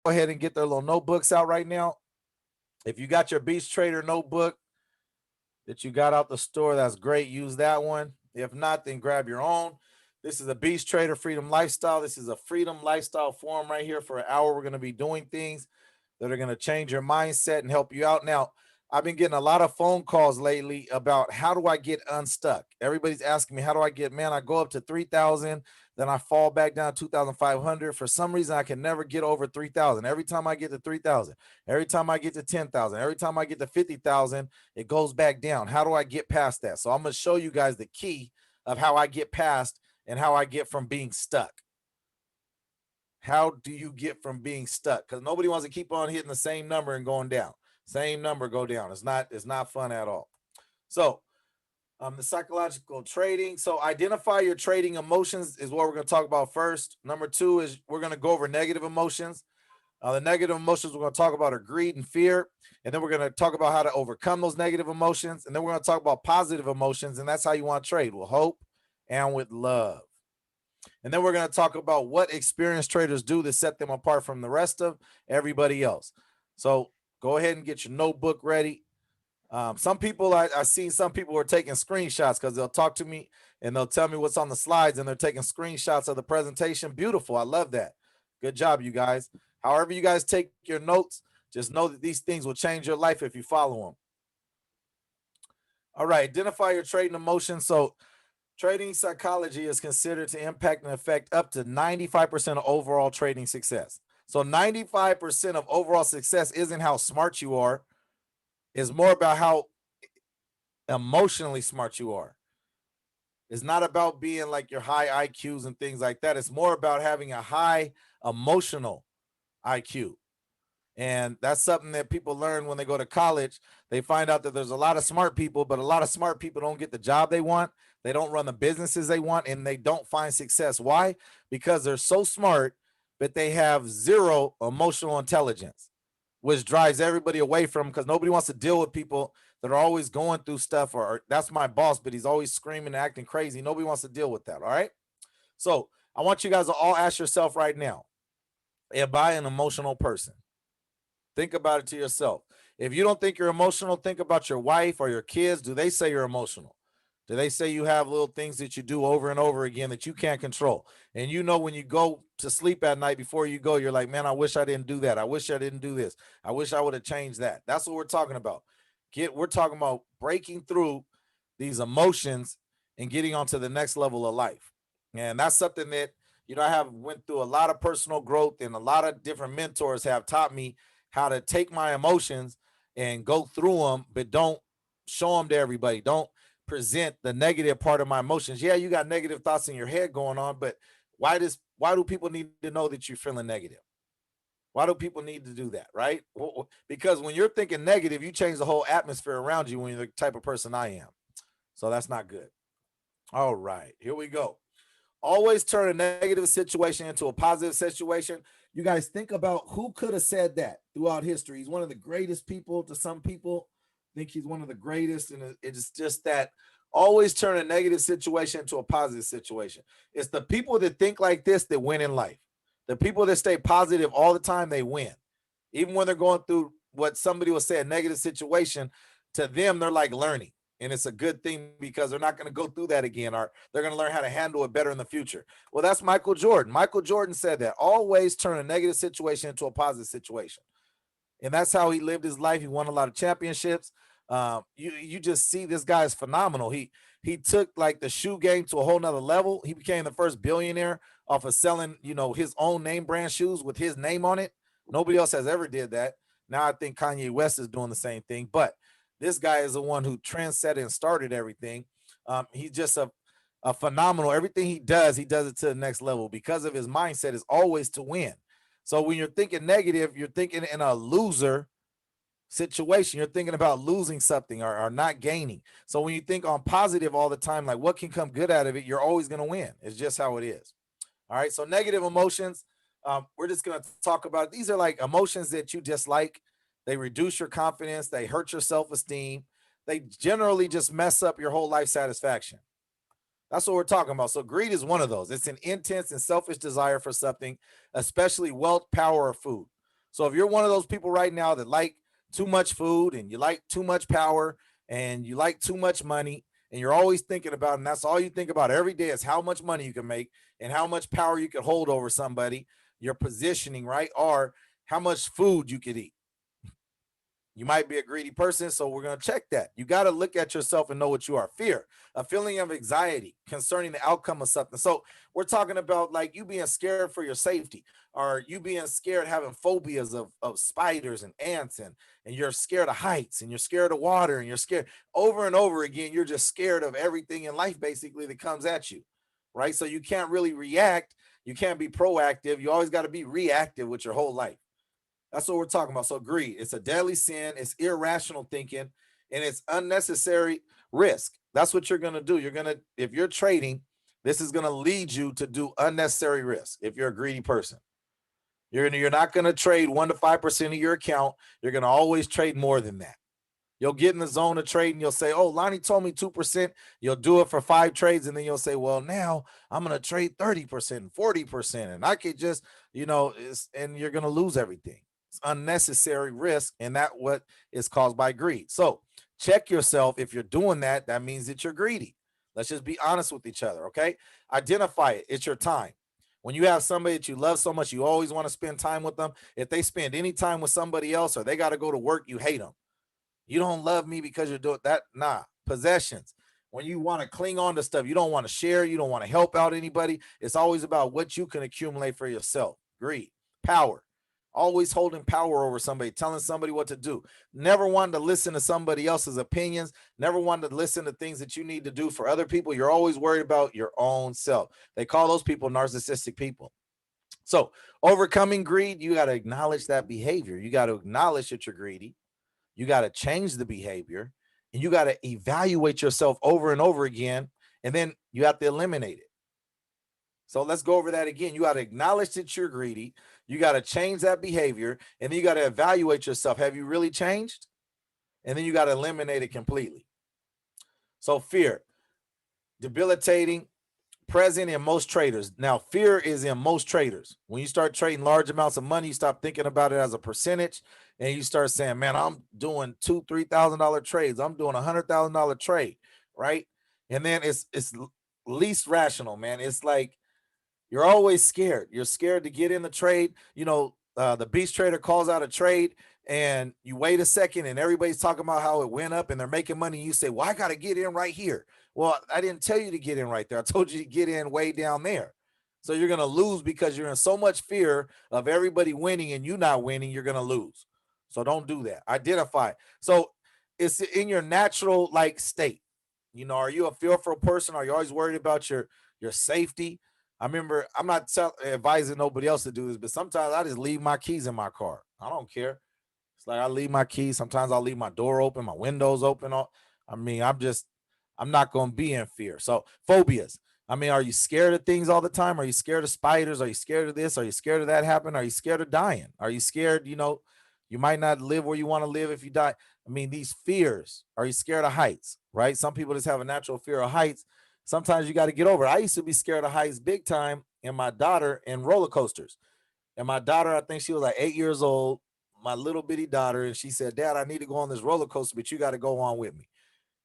ahead and get their little notebooks out right now. If you got your Beast Trader notebook that you got out the store, that's great. Use that one. If not, then grab your own. This is a Beast Trader Freedom Lifestyle. This is a freedom lifestyle forum right here. For an hour, we're going to be doing things that are going to change your mindset and help you out. Now, I've been getting a lot of phone calls lately about how do I get unstuck. Everybody's asking me, how do I get, man, I go up to 3,000, then I fall back down 2,500. For some reason, I can never get over 3,000. Every time I get to 3,000, every time I get to 10,000, every time I get to 50,000, it goes back down. How do I get past that? So I'm going to show you guys the key of how I get past and how I get from being stuck. How do you get from being stuck? Because nobody wants to keep on hitting the same number and going down. Same number, go down. It's not fun at all. So the psychological trading. So identify your trading emotions is what we're going to talk about first. Number two is we're going to go over negative emotions. The negative emotions we're going to talk about are greed and fear. And then we're going to talk about how to overcome those negative emotions. And then we're going to talk about positive emotions. And that's how you want to trade, with hope and with love. And then we're going to talk about what experienced traders do to set them apart from the rest of everybody else. So go ahead and get your notebook ready. Some people, I've seen some people are taking screenshots because they'll talk to me and they'll tell me what's on the slides and they're taking screenshots of the presentation. Beautiful. I love that. Good job, you guys. However you guys take your notes, just know that these things will change your life if you follow them. All right. Identify your trading emotions. So trading psychology is considered to impact and affect up to 95% of overall trading success. So 95% of overall success isn't how smart you are. It's more about how emotionally smart you are. It's not about being like your high IQs and things like that. It's more about having a high emotional IQ. And that's something that people learn when they go to college. They find out that there's a lot of smart people, but a lot of smart people don't get the job they want. They don't run the businesses they want, and they don't find success. Why? Because they're so smart, but they have zero emotional intelligence, which drives everybody away from them because nobody wants to deal with people that are always going through stuff, or that's my boss, but he's always screaming and acting crazy. Nobody wants to deal with that. All right. So I want you guys to all ask yourself right now, am I an emotional person? Think about it to yourself. If you don't think you're emotional, think about your wife or your kids. Do they say you're emotional? Do they say you have little things that you do over and over again that you can't control? And you know, when you go to sleep at night before you go, you're like, man, I wish I didn't do that. I wish I didn't do this. I wish I would have changed that. That's what we're talking about. We're talking about breaking through these emotions and getting onto the next level of life. And that's something that, I have went through a lot of personal growth, and a lot of different mentors have taught me how to take my emotions and go through them, but don't show them to everybody. Don't present the negative part of my emotions. Yeah, you got negative thoughts in your head going on, but why do people need to know that you're feeling negative? Why do people need to do that, right? Because when you're thinking negative, you change the whole atmosphere around you when you're the type of person I am. So that's not good. All right, here we go. Always turn a negative situation into a positive situation. You guys think about who could have said that throughout history. He's one of the greatest people. To some people, think he's one of the greatest, and it's just that always turn a negative situation into a positive situation. It's the people that think like this that win in life. The people that stay positive all the time, they win. Even when they're going through what somebody will say a negative situation, to them, they're like learning. And it's a good thing because they're not going to go through that again, or they're going to learn how to handle it better in the future. Well, that's Michael Jordan. Michael Jordan said that always turn a negative situation into a positive situation. And that's how he lived his life. He won a lot of championships. You just see this guy is phenomenal. He took like the shoe game to a whole nother level. He became the first billionaire off of selling, his own name brand shoes with his name on it. Nobody else has ever did that. Now I think Kanye West is doing the same thing, but this guy is the one who trendset and started everything. He's just a phenomenal. Everything he does it to the next level because of his mindset is always to win. So when you're thinking negative, you're thinking in a loser situation. You're thinking about losing something or not gaining. So when you think on positive all the time, like what can come good out of it, you're always going to win. It's just how it is. All right. So negative emotions, we're just going to talk about. These are like emotions that you dislike. They reduce your confidence. They hurt your self-esteem. They generally just mess up your whole life satisfaction. That's what we're talking about. So greed is one of those. It's an intense and selfish desire for something, especially wealth, power, or food. So if you're one of those people right now that like too much food and you like too much power and you like too much money and you're always thinking about, and that's all you think about every day is how much money you can make and how much power you can hold over somebody, your positioning, right? Or how much food you could eat. You might be a greedy person, so we're going to check that. You got to look at yourself and know what you are. Fear, a feeling of anxiety concerning the outcome of something. So we're talking about like you being scared for your safety, or you being scared, having phobias of spiders and ants, and you're scared of heights, and you're scared of water, and you're scared over and over again. You're just scared of everything in life basically that comes at you, right? So you can't really react. You can't be proactive. You always got to be reactive with your whole life. That's what we're talking about. So greed, it's a deadly sin, it's irrational thinking, and it's unnecessary risk. That's what you're gonna do. You're gonna, if you're trading, this is gonna lead you to do unnecessary risk if you're a greedy person. You're not gonna trade 1 to 5% of your account. You're gonna always trade more than that. You'll get in the zone of trading. You'll say, "Oh, Lonnie told me 2%." You'll do it for 5 trades, and then you'll say, "Well, now I'm going to trade 30%, 40%, and I could just, and you're going to lose everything. It's unnecessary risk, and that what is caused by greed. So check yourself. If you're doing that, that means that you're greedy. Let's just be honest with each other, okay? Identify it. It's your time. When you have somebody that you love so much, you always want to spend time with them. If they spend any time with somebody else or they got to go to work, you hate them. You don't love me because you're doing that. Nah, possessions. When you want to cling on to stuff, you don't want to share, you don't want to help out anybody. It's always about what you can accumulate for yourself. Greed, power, always holding power over somebody, telling somebody what to do. Never wanting to listen to somebody else's opinions, never wanting to listen to things that you need to do for other people. You're always worried about your own self. They call those people narcissistic people. So, overcoming greed, you got to acknowledge that behavior. You got to acknowledge that you're greedy. You got to change the behavior and you got to evaluate yourself over and over again. And then you have to eliminate it. So let's go over that again. You got to acknowledge that you're greedy. You got to change that behavior. And then you got to evaluate yourself. Have you really changed? And then you got to eliminate it completely. So fear, debilitating, present in most traders. Now, fear is in most traders. When you start trading large amounts of money, you stop thinking about it as a percentage, and you start saying, "Man, I'm doing $2,000-3,000 trades. I'm doing $100,000 trade, right?" And then it's least rational, man. It's like you're always scared. You're scared to get in the trade. The beast trader calls out a trade and you wait a second and everybody's talking about how it went up and they're making money. You say, "Well, I got to get in right here." Well, I didn't tell you to get in right there. I told you to get in way down there. So you're going to lose because you're in so much fear of everybody winning and you not winning. You're going to lose. So don't do that. Identify. So it's in your natural like state. Are you a fearful person? Are you always worried about your safety? I remember I'm not advising nobody else to do this, but sometimes I just leave my keys in my car. I don't care. It's like I leave my keys. Sometimes I'll leave my door open, my windows open. I'm not going to be in fear. So phobias. I mean, are you scared of things all the time? Are you scared of spiders? Are you scared of this? Are you scared of that happen? Are you scared of dying? Are you scared, you might not live where you want to live if you die? I mean, these fears. Are you scared of heights? Right? Some people just have a natural fear of heights. Sometimes you got to get over it. I used to be scared of heights big time, and my daughter in roller coasters. And my daughter, I think she was like 8 years old, my little bitty daughter, and she said, "Dad, I need to go on this roller coaster, but you got to go on with me."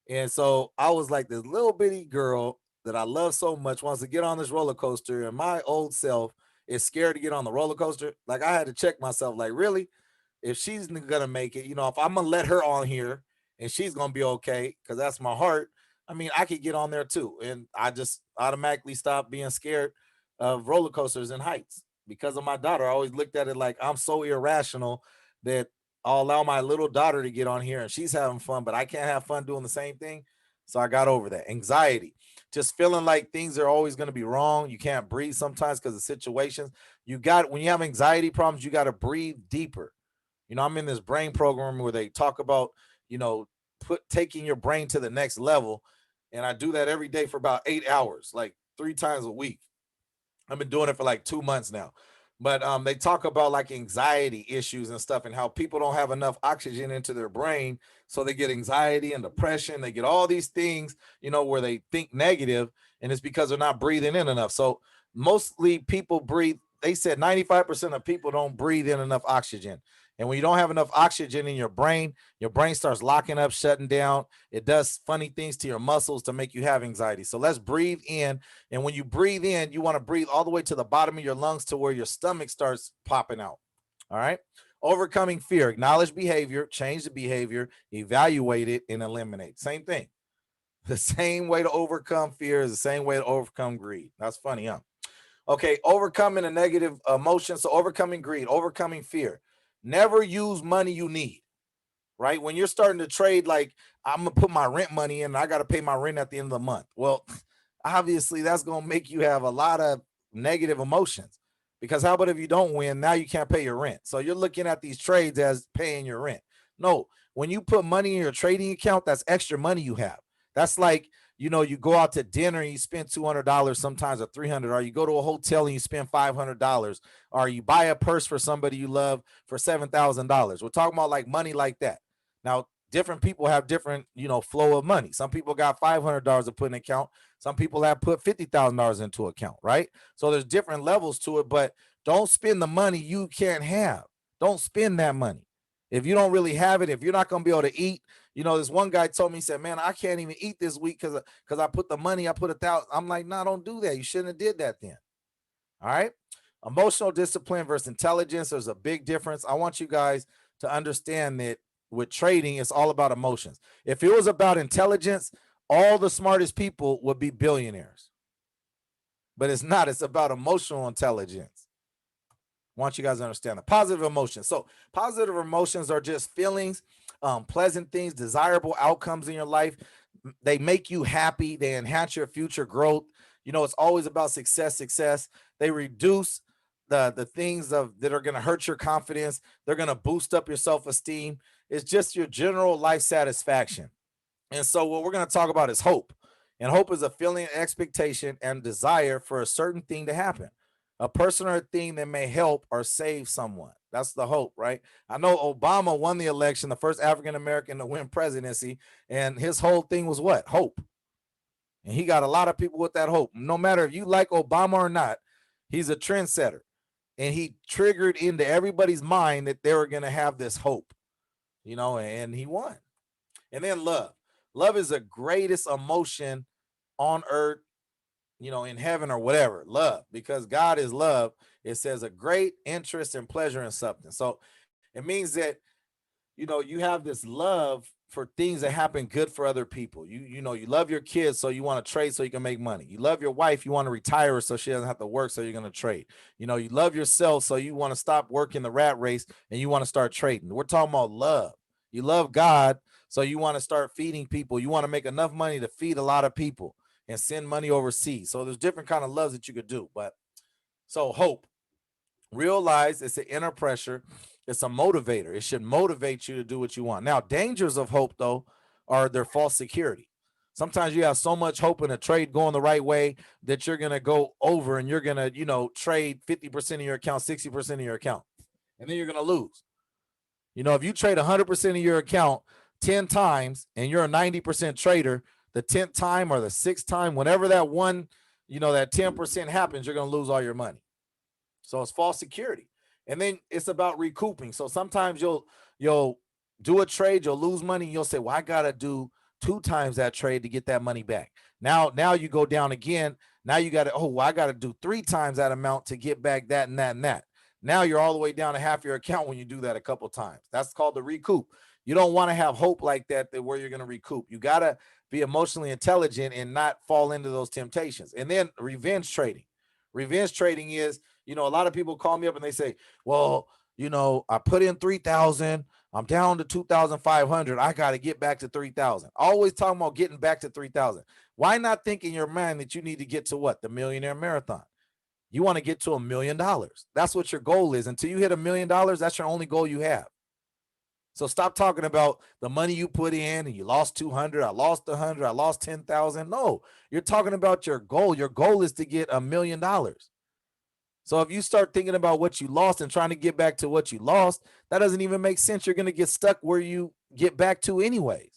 And so I was like, this little bitty girl that I love so much wants to get on this roller coaster, and my old self is scared to get on the roller coaster. Like I had to check myself, like, really? If she's gonna make it, if I'm gonna let her on here and she's gonna be okay, because that's my heart. I mean, I could get on there too. And I just automatically stopped being scared of roller coasters and heights because of my daughter. I always looked at it like I'm so irrational that I'll allow my little daughter to get on here and she's having fun, but I can't have fun doing the same thing. So I got over that. Anxiety, just feeling like things are always going to be wrong. You can't breathe sometimes because of situations. When you have anxiety problems, you got to breathe deeper. I'm in this brain program where they talk about, you know, taking your brain to the next level. And I do that every day for about 8 hours, like 3 times a week. I've been doing it for like 2 months now. But they talk about like anxiety issues and stuff and how people don't have enough oxygen into their brain. So they get anxiety and depression. They get all these things, where they think negative, and it's because they're not breathing in enough. So mostly people breathe they said 95% of people don't breathe in enough oxygen. And when you don't have enough oxygen in your brain starts locking up, shutting down. It does funny things to your muscles to make you have anxiety. So let's breathe in. And when you breathe in, you want to breathe all the way to the bottom of your lungs to where your stomach starts popping out. All right. Overcoming fear, acknowledge behavior, change the behavior, evaluate it, and eliminate. Same thing. The same way to overcome fear is the same way to overcome greed. That's funny, huh? Okay, overcoming a negative emotion. So overcoming greed, overcoming fear. Never use money you need, right? When you're starting to trade, like I'm gonna put my rent money in, and I got to pay my rent at the end of the month. Well, obviously that's gonna make you have a lot of negative emotions. Because how about if you don't win? Now you can't pay your rent. So you're looking at these trades as paying your rent. No, when you put money in your trading account, that's extra money you have. That's like, you go out to dinner and you spend $200 sometimes, or 300, or you go to a hotel and you spend $500, or you buy a purse for somebody you love for $7,000. We're talking about like money like that. Now, different people have different, flow of money. Some people got $500 to put in an account. Some people have put $50,000 into account, right? So there's different levels to it, but don't spend the money you can't have. Don't spend that money. If you don't really have it, if you're not going to be able to eat, this one guy told me, he said, man, I can't even eat this week because I put the money, I put 1,000. I'm like, no, don't do that. You shouldn't have did that then. All right. Emotional discipline versus intelligence. There's a big difference. I want you guys to understand that with trading, it's all about emotions. If it was about intelligence, all the smartest people would be billionaires. But it's not. It's about emotional intelligence. I want you guys to understand the positive emotions. So positive emotions are just feelings, pleasant things, desirable outcomes in your life. They make you happy. They enhance your future growth. It's always about success. They reduce the things that are going to hurt your confidence. They're going to boost up your self-esteem. It's just your general life satisfaction. And so what we're going to talk about is hope. And hope is a feeling, expectation, and desire for a certain thing to happen. A person or a thing that may help or save someone. That's the hope, right? I know Obama won the election, the first African American to win presidency, and his whole thing was what? Hope. And he got a lot of people with that hope. No matter if you like Obama or not, he's a trendsetter. And he triggered into everybody's mind that they were going to have this hope, and he won. And then love. Love is the greatest emotion on earth, in heaven or whatever. Love, because God is love. It says a great interest and pleasure in something. So it means that, you have this love for things that happen good for other people. You love your kids, so you want to trade so you can make money. You love your wife, you want to retire her so she doesn't have to work, so you're going to trade. You love yourself, so you want to stop working the rat race and you want to start trading. We're talking about love. You love God, so you want to start feeding people. You want to make enough money to feed a lot of people and send money overseas. So there's different kind of loves that you could do. But so hope. Realize it's an inner pressure. It's a motivator. It should motivate you to do what you want. Now, dangers of hope, though, are their false security. Sometimes you have so much hope in a trade going the right way that you're going to go over and you're going to, trade 50% of your account, 60% of your account, and then you're going to lose. If you trade 100% of your account 10 times and you're a 90% trader, the 10th time or the 6th time, whenever that one, that 10% happens, you're going to lose all your money. So it's false security. And then it's about recouping. So sometimes you'll do a trade, you'll lose money, and you'll say, well, I got to do 2 times that trade to get that money back. Now you go down again. Now you got to, I got to do 3 times that amount to get back that and that and that. Now you're all the way down to half your account when you do that a couple of times. That's called the recoup. You don't want to have hope like that where you're going to recoup. You got to be emotionally intelligent and not fall into those temptations. And then revenge trading. Revenge trading is, a lot of people call me up and they say, well, I put in 3,000. I'm down to 2,500. I got to get back to 3,000. Always talking about getting back to 3,000. Why not think in your mind that you need to get to what? The Millionaire Marathon. You want to get to $1 million. That's what your goal is. Until you hit $1 million, that's your only goal you have. So stop talking about the money you put in and you lost 200. I lost 100. I lost 10,000. No, you're talking about your goal. Your goal is to get $1 million. So if you start thinking about what you lost and trying to get back to what you lost, that doesn't even make sense. You're going to get stuck where you get back to anyways.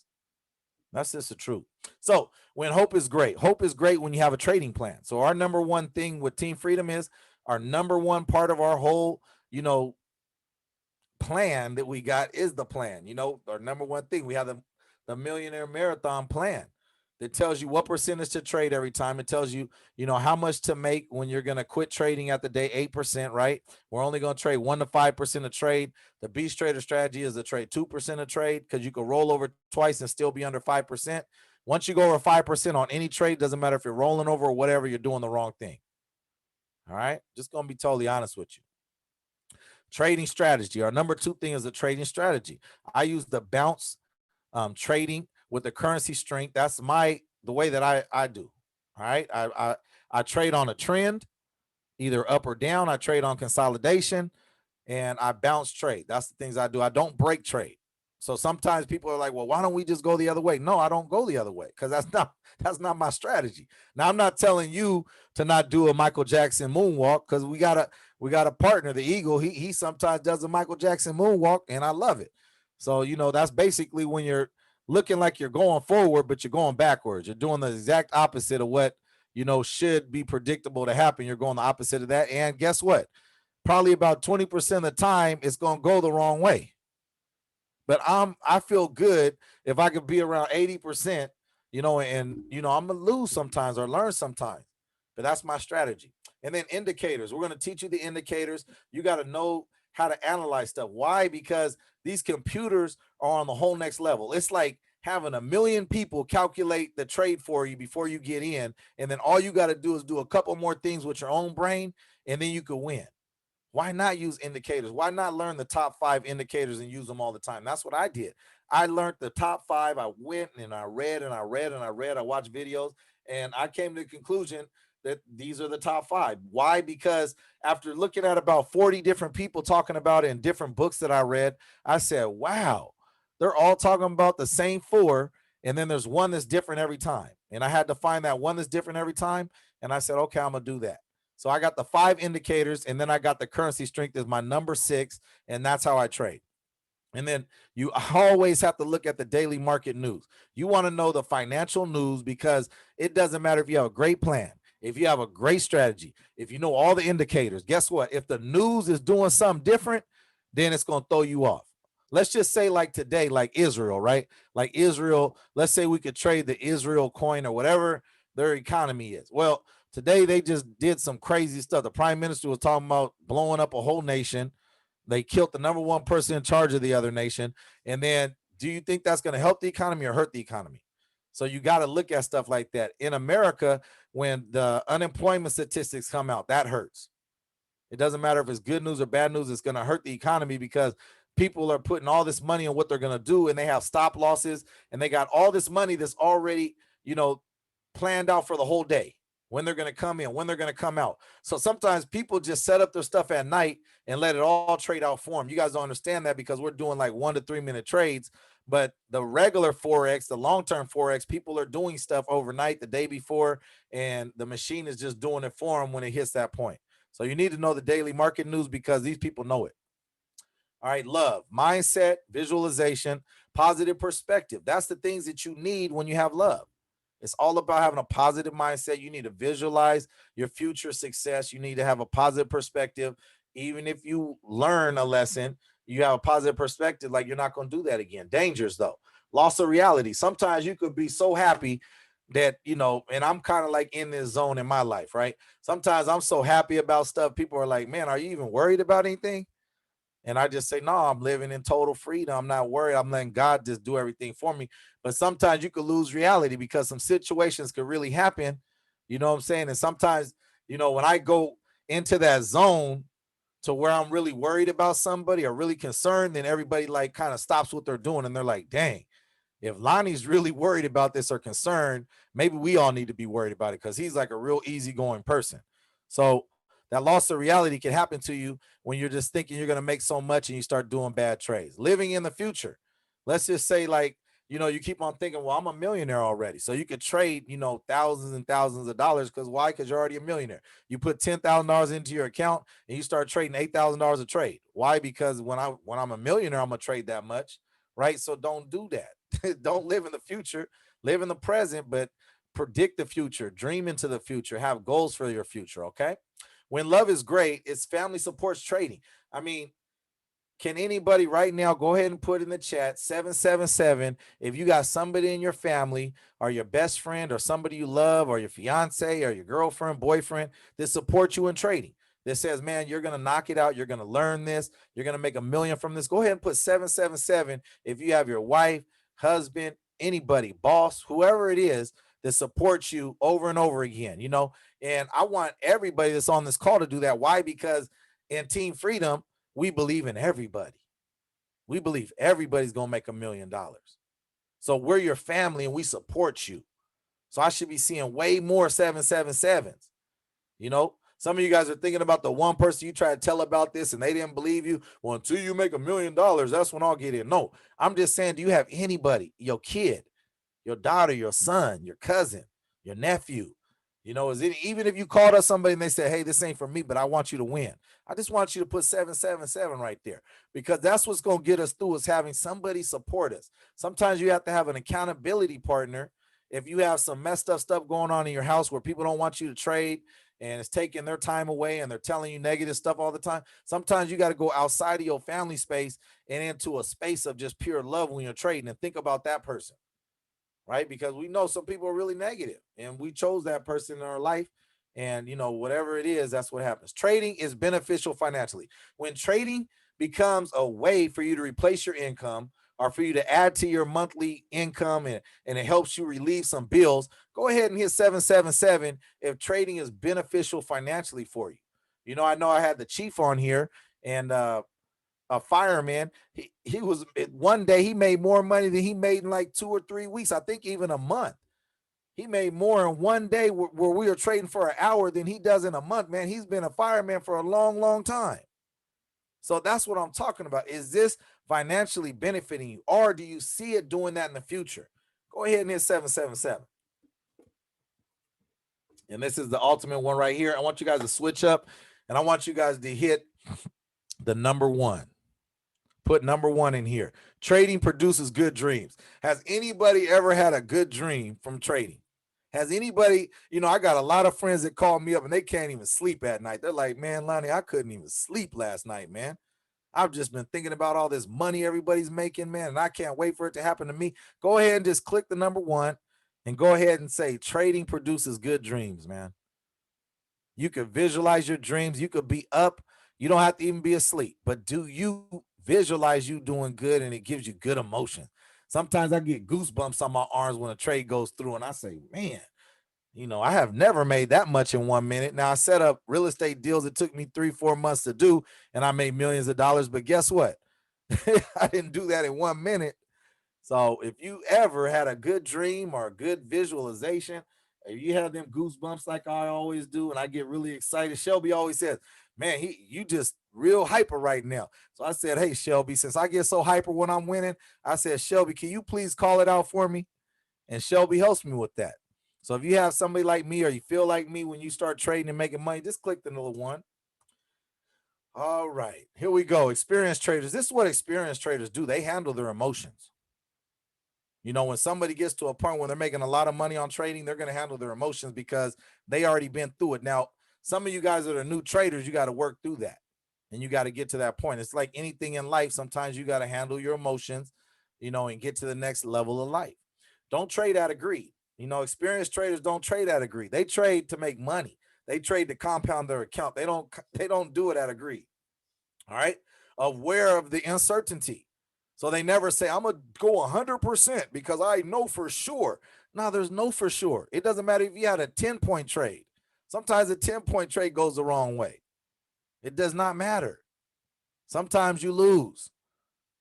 That's just the truth. So when hope is great when you have a trading plan. So our number one thing with Team Freedom is Our number one part of our whole, you know, plan that we got is the plan. You know, our number one thing, we have the Millionaire Marathon plan that tells you what percentage to trade every time. It tells you, you know, how much to make when you're going to quit trading at the day, 8%, right? We're only going to trade 1 to 5% of trade. The beast trader strategy is to trade 2% of trade because you can roll over twice and still be under 5%. Once you go over 5% on any trade, doesn't matter if you're rolling over or whatever, you're doing the wrong thing. All right. Just going to be totally honest with you. Trading strategy. Our number two thing is the trading strategy. I use the bounce trading with the currency strength. That's the way that I do. All right. I trade on a trend, either up or down. I trade on consolidation and I bounce trade. That's the things I do. I don't break trade. So sometimes people are like, well, why don't we just go the other way? No, I don't go the other way because that's not my strategy. Now I'm not telling you to not do a Michael Jackson moonwalk because we got a partner, the Eagle. He sometimes does a Michael Jackson moonwalk and I love it. So, you know, that's basically when you're looking like you're going forward, but you're going backwards. You're doing the exact opposite of what, you know, should be predictable to happen. You're going the opposite of that. And guess what? Probably about 20% of the time it's going to go the wrong way. But I feel good if I could be around 80%, you know, and you know, I'm gonna lose sometimes or learn sometimes. But that's my strategy. And then indicators. We're gonna teach you the indicators. You got to know how to analyze stuff. Why? Because these computers are on the whole next level. It's like having a million people calculate the trade for you before you get in, and then all you got to do is do a couple more things with your own brain, and then you could win. Why not use indicators? Why not learn the top 5 indicators and use them all the time? That's what I did. I learned the top 5. I went and I read and I read and I read. I watched videos and I came to the conclusion that these are the top 5. Why? Because after looking at about 40 different people talking about it in different books that I read, I said, wow, they're all talking about the same 4. And then there's one that's different every time. And I had to find that one that's different every time. And I said, okay, I'm going to do that. So I got the 5 indicators and then I got the currency strength as my number 6. And that's how I trade. And then you always have to look at the daily market news. You want to know the financial news because it doesn't matter if you have a great plan, if you have a great strategy, if you know all the indicators. Guess what? If the news is doing something different, then it's going to throw you off. Let's just say like today, like Israel, right? Like Israel, let's say we could trade the Israel coin or whatever their economy is. Well, today they just did some crazy stuff. The prime minister was talking about blowing up a whole nation. They killed the number one person in charge of the other nation. And then do you think that's going to help the economy or hurt the economy? So you got to look at stuff like that. In America, when the unemployment statistics come out, that hurts. It doesn't matter if it's good news or bad news, it's going to hurt the economy because people are putting all this money on what they're going to do and they have stop losses and they got all this money that's already, you know, planned out for the whole day, when they're going to come in, when they're going to come out. So sometimes people just set up their stuff at night and let it all trade out for them. You guys don't understand that because we're doing like 1 to 3 minute trades. But the regular Forex, the long-term Forex, people are doing stuff overnight the day before, and the machine is just doing it for them when it hits that point. So you need to know the daily market news because these people know it. All right, love, mindset, visualization, positive perspective. That's the things that you need when you have love. It's all about having a positive mindset. You need to visualize your future success. You need to have a positive perspective. Even if you learn a lesson, you have a positive perspective, like you're not going to do that again. Dangers, though. Loss of reality. Sometimes you could be so happy that, you know, and I'm kind of like in this zone in my life, right? Sometimes I'm so happy about stuff. People are like, man, are you even worried about anything? And I just say, no, I'm living in total freedom. I'm not worried. I'm letting God just do everything for me. But sometimes you could lose reality because some situations could really happen. You know what I'm saying? And sometimes, you know, when I go into that zone to where I'm really worried about somebody or really concerned, then everybody like kind of stops what they're doing. And they're like, dang, if Lonnie's really worried about this or concerned, maybe we all need to be worried about it because he's like a real easygoing person. So that loss of reality can happen to you when you're just thinking you're going to make so much and you start doing bad trades. Living in the future, let's just say like, you know, you keep on thinking, well, I'm a millionaire already. So you could trade, you know, thousands and thousands of dollars. Because why? Because you're already a millionaire. You put $10,000 into your account and you start trading $8,000 a trade. Why? Because when I'm a millionaire, I'm gonna trade that much, right? So don't do that. Don't live in the future. Live in the present, but predict the future. Dream into the future. Have goals for your future. Okay. When love is great, it's family supports trading. I mean, can anybody right now go ahead and put in the chat 777 if you got somebody in your family or your best friend or somebody you love or your fiance or your girlfriend, boyfriend that supports you in trading? That says, man, you're going to knock it out. You're going to learn this. You're going to make $1 million from this. Go ahead and put 777 if you have your wife, husband, anybody, boss, whoever it is that supports you over and over again, you know? And I want everybody that's on this call to do that. Why? Because in Team Freedom, we believe in everybody. We believe everybody's going to make $1 million. So we're your family and we support you. So I should be seeing way more 777s. You know, some of you guys are thinking about the one person you try to tell about this and they didn't believe you. Well, until you make $1 million, that's when I'll get in. No, I'm just saying, do you have anybody, your kid, your daughter, your son, your cousin, your nephew? You know, is it even if you called up somebody and they said, hey, this ain't for me, but I want you to win. I just want you to put 777 right there, because that's what's going to get us through, is having somebody support us. Sometimes you have to have an accountability partner. If you have some messed up stuff going on in your house where people don't want you to trade and it's taking their time away and they're telling you negative stuff all the time, sometimes you got to go outside of your family space and into a space of just pure love when you're trading, and think about that person. Right? Because we know some people are really negative and we chose that person in our life. And, you know, whatever it is, that's what happens. Trading is beneficial financially. When trading becomes a way for you to replace your income or for you to add to your monthly income, and it helps you relieve some bills, go ahead and hit 777 if trading is beneficial financially for you. You know I had the chief on here, and a fireman. He was, one day he made more money than he made in like 2 or 3 weeks. I think even a month. He made more in one day where we were trading for an hour than he does in a month, man. He's been a fireman for a long, long time. So that's what I'm talking about. Is this financially benefiting you, or do you see it doing that in the future? Go ahead and hit 777. And this is the ultimate one right here. I want you guys to switch up, and I want you guys to hit the number 1. Put number 1 in here. Trading produces good dreams. Has anybody ever had a good dream from trading? Has anybody, I got a lot of friends that call me up and they can't even sleep at night. They're like, man, Lonnie, I couldn't even sleep last night, man. I've just been thinking about all this money everybody's making, man, and I can't wait for it to happen to me. Go ahead and just click the number 1 and go ahead and say trading produces good dreams, man. You could visualize your dreams. You could be up. You don't have to even be asleep. But do you visualize you doing good, and it gives you good emotion? Sometimes I get goosebumps on my arms when a trade goes through, and I say, man, I have never made that much in 1 minute. Now, I set up real estate deals that took me 3-4 months to do, and I made millions of dollars. But guess what? I didn't do that in 1 minute. So if you ever had a good dream or a good visualization, if you have them goosebumps like I always do, and I get really excited, Shelby always says, man, you just real hyper right now. So I said, hey, Shelby, since I get so hyper when I'm winning, I said, Shelby, can you please call it out for me? And Shelby helps me with that. So if you have somebody like me, or you feel like me when you start trading and making money, just click the little 1. All right, here we go. Experienced traders. This is what experienced traders do. They handle their emotions. When somebody gets to a point where they're making a lot of money on trading, they're going to handle their emotions because they already been through it. Now, some of you guys that are new traders, you got to work through that, and you got to get to that point. It's like anything in life. Sometimes you got to handle your emotions, and get to the next level of life. Don't trade out of greed. Experienced traders don't trade out of greed. They trade to make money. They trade to compound their account. They don't do it out of greed. All right. Aware of the uncertainty. So they never say, I'm going to go 100% because I know for sure. No, there's no for sure. It doesn't matter if you had a 10-point trade. Sometimes a 10-point trade goes the wrong way. It does not matter. Sometimes you lose.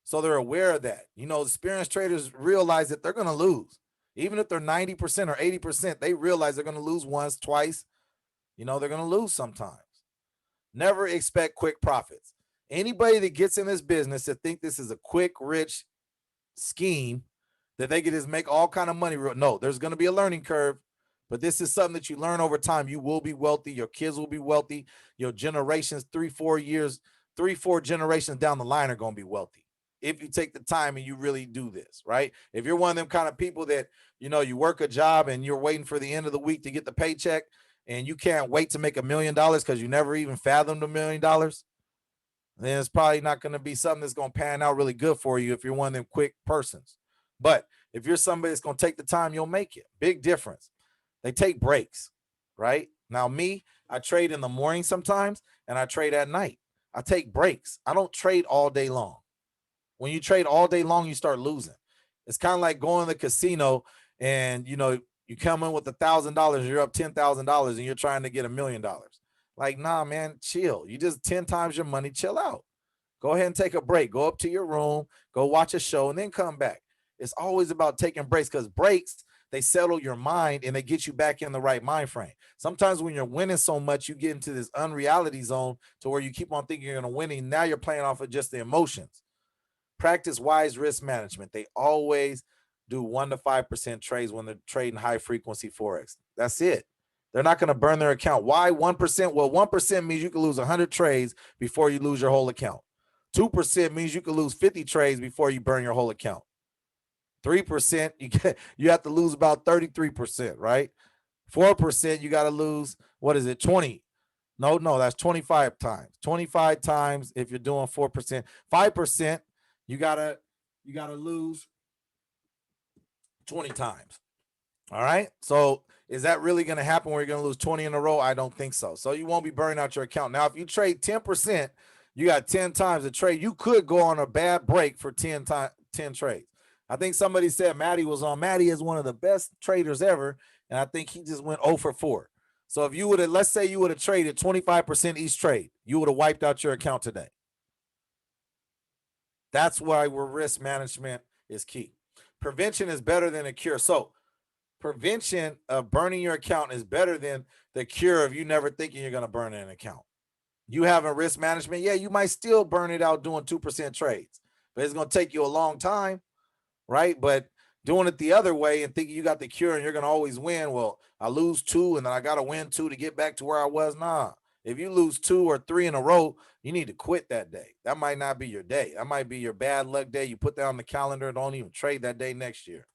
So they're aware of that. Experienced traders realize that they're going to lose. Even if they're 90% or 80%, they realize they're going to lose once, twice. They're going to lose sometimes. Never expect quick profits. Anybody that gets in this business to think this is a quick, rich scheme that they can just make all kind of money. No, there's going to be a learning curve, but this is something that you learn over time. You will be wealthy. Your kids will be wealthy. Your generations, 3-4 generations down the line are going to be wealthy if you take the time and you really do this, right? If you're one of them kind of people that, you work a job and you're waiting for the end of the week to get the paycheck, and you can't wait to make $1 million because you never even fathomed $1 million, then it's probably not going to be something that's going to pan out really good for you if you're one of them quick persons. But if you're somebody that's going to take the time, you'll make it. Big difference. They take breaks, right? Now, me, I trade in the morning sometimes and I trade at night. I take breaks. I don't trade all day long. When you trade all day long, you start losing. It's kind of like going to the casino and, you know, you come in with $1,000, you're up $10,000 and you're trying to get $1 million. Like, nah, man, chill. You just 10 times your money, chill out. Go ahead and take a break. Go up to your room, go watch a show, and then come back. It's always about taking breaks because breaks, they settle your mind and they get you back in the right mind frame. Sometimes when you're winning so much, you get into this unreality zone to where you keep on thinking you're going to win. And now you're playing off of just the emotions. Practice wise risk management. They always do 1 to 5% trades when they're trading high frequency Forex. That's it. They're not going to burn their account. Why 1%? Well, 1% means you can lose 100 trades before you lose your whole account. 2% means you can lose 50 trades before you burn your whole account. 3%, you have to lose about 33%, right? 4%, you got to lose, what is it, 20? No, that's 25 times. 25 times if you're doing 4%. 5%, you gotta lose 20 times. All right. So is that really going to happen where you're going to lose 20 in a row? I don't think so. So you won't be burning out your account. Now, if you trade 10%, you got 10 times a trade. You could go on a bad break for 10 trades. I think somebody said Matty was on. Matty is one of the best traders ever. And I think he just went 0 for 4. So if you would have, let's say you would have traded 25% each trade, you would have wiped out your account today. That's why risk management is key. Prevention is better than a cure. So prevention of burning your account is better than the cure of you never thinking you're going to burn an account. You have a risk management. Yeah, you might still burn it out doing 2% trades, but it's going to take you a long time, right? But doing it the other way and thinking you got the cure and you're going to always win. Well, I lose 2 and then I got to win 2 to get back to where I was. Nah, if you lose 2 or 3 in a row, you need to quit that day. That might not be your day. That might be your bad luck day. You put that on the calendar. Don't even trade that day next year.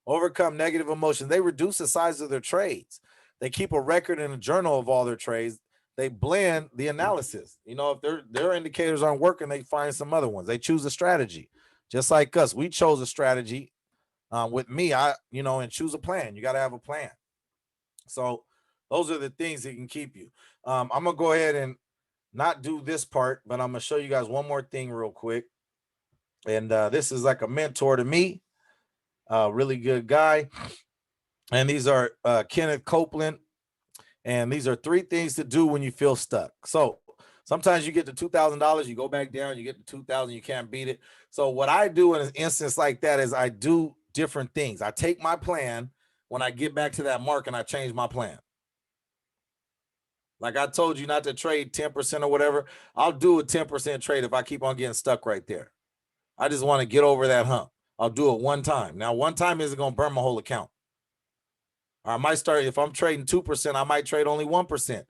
Overcome negative emotions. They reduce the size of their trades. They keep a record and a journal of all their trades. They blend the analysis. You know, if their indicators aren't working, they find some other ones. They choose a strategy. Just like us, we chose a strategy. With me, and choose a plan. You got to have a plan. So those are the things that can keep you. I'm gonna go ahead and not do this part, but I'm gonna show you guys one more thing real quick. And this is like a mentor to me, really good guy. And these are Kenneth Copeland. And these are 3 things to do when you feel stuck. So sometimes you get to $2,000, you go back down, you get to 2,000, you can't beat it. So what I do in an instance like that is I do different things. I take my plan when I get back to that mark and I change my plan. Like I told you not to trade 10% or whatever. I'll do a 10% trade if I keep on getting stuck right there. I just want to get over that hump. I'll do it one time. Now, one time isn't going to burn my whole account. I might start, if I'm trading 2%, I might trade only 1%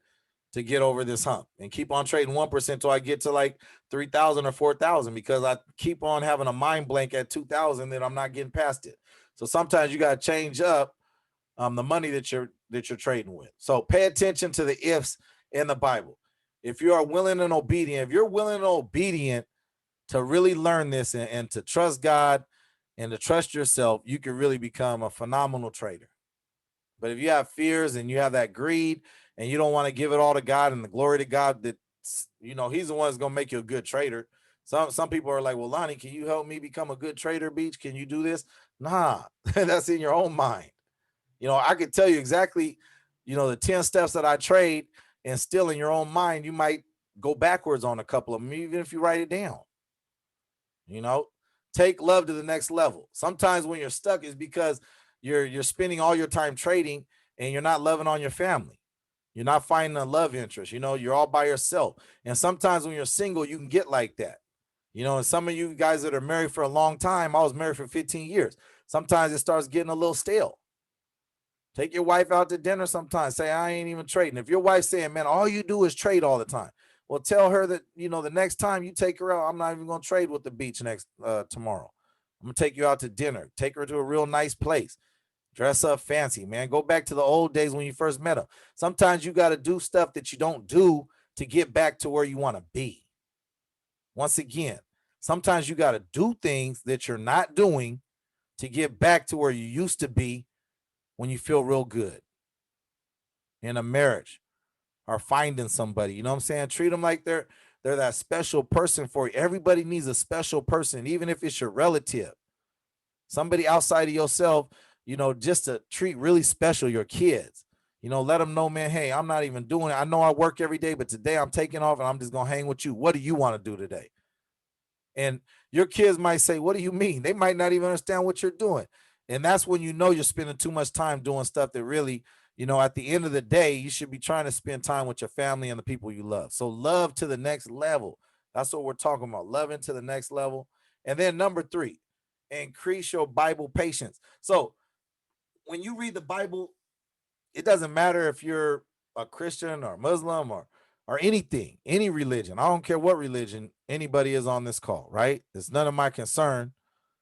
to get over this hump and keep on trading 1% until I get to like 3,000 or 4,000 because I keep on having a mind blank at 2,000 that I'm not getting past it. So sometimes you got to change up the money that you're trading with. So pay attention to the ifs in the Bible. If you are willing and obedient, if you're willing and obedient to really learn this and to trust God and to trust yourself, you can really become a phenomenal trader. But if you have fears and you have that greed and you don't want to give it all to God and the glory to God, that, he's the one that's going to make you a good trader. Some people are like, well, Lonnie, can you help me become a good trader, Beach? Can you do this? Nah, that's in your own mind. I could tell you exactly, the 10 steps that I trade, and still in your own mind, you might go backwards on a couple of them, even if you write it down. Take love to the next level. Sometimes when you're stuck is because you're spending all your time trading and you're not loving on your family. You're not finding a love interest. You're all by yourself. And sometimes when you're single, you can get like that. And some of you guys that are married for a long time, I was married for 15 years. Sometimes it starts getting a little stale. Take your wife out to dinner sometimes. Say, I ain't even trading. If your wife's saying, man, all you do is trade all the time. Well, tell her that, the next time you take her out, I'm not even going to trade with the Beach tomorrow. I'm going to take you out to dinner. Take her to a real nice place. Dress up fancy, man. Go back to the old days when you first met them. Sometimes you got to do stuff that you don't do to get back to where you want to be. Once again, sometimes you got to do things that you're not doing to get back to where you used to be when you feel real good in a marriage or finding somebody. You know what I'm saying? Treat them like they're that special person for you. Everybody needs a special person, even if it's your relative, somebody outside of yourself, just to treat really special your kids. Let them know, man, hey, I'm not even doing it. I know I work every day, but today I'm taking off and I'm just gonna hang with you. What do you want to do today? And your kids might say, what do you mean? They might not even understand what you're doing. And that's when you're spending too much time doing stuff that really, at the end of the day, you should be trying to spend time with your family and the people you love. So love to the next level. That's what we're talking about. Loving to the next level. And then number 3, increase your Bible patience. So when you read the Bible, it doesn't matter if you're a Christian or Muslim or anything, any religion. I don't care what religion anybody is on this call, right? It's none of my concern.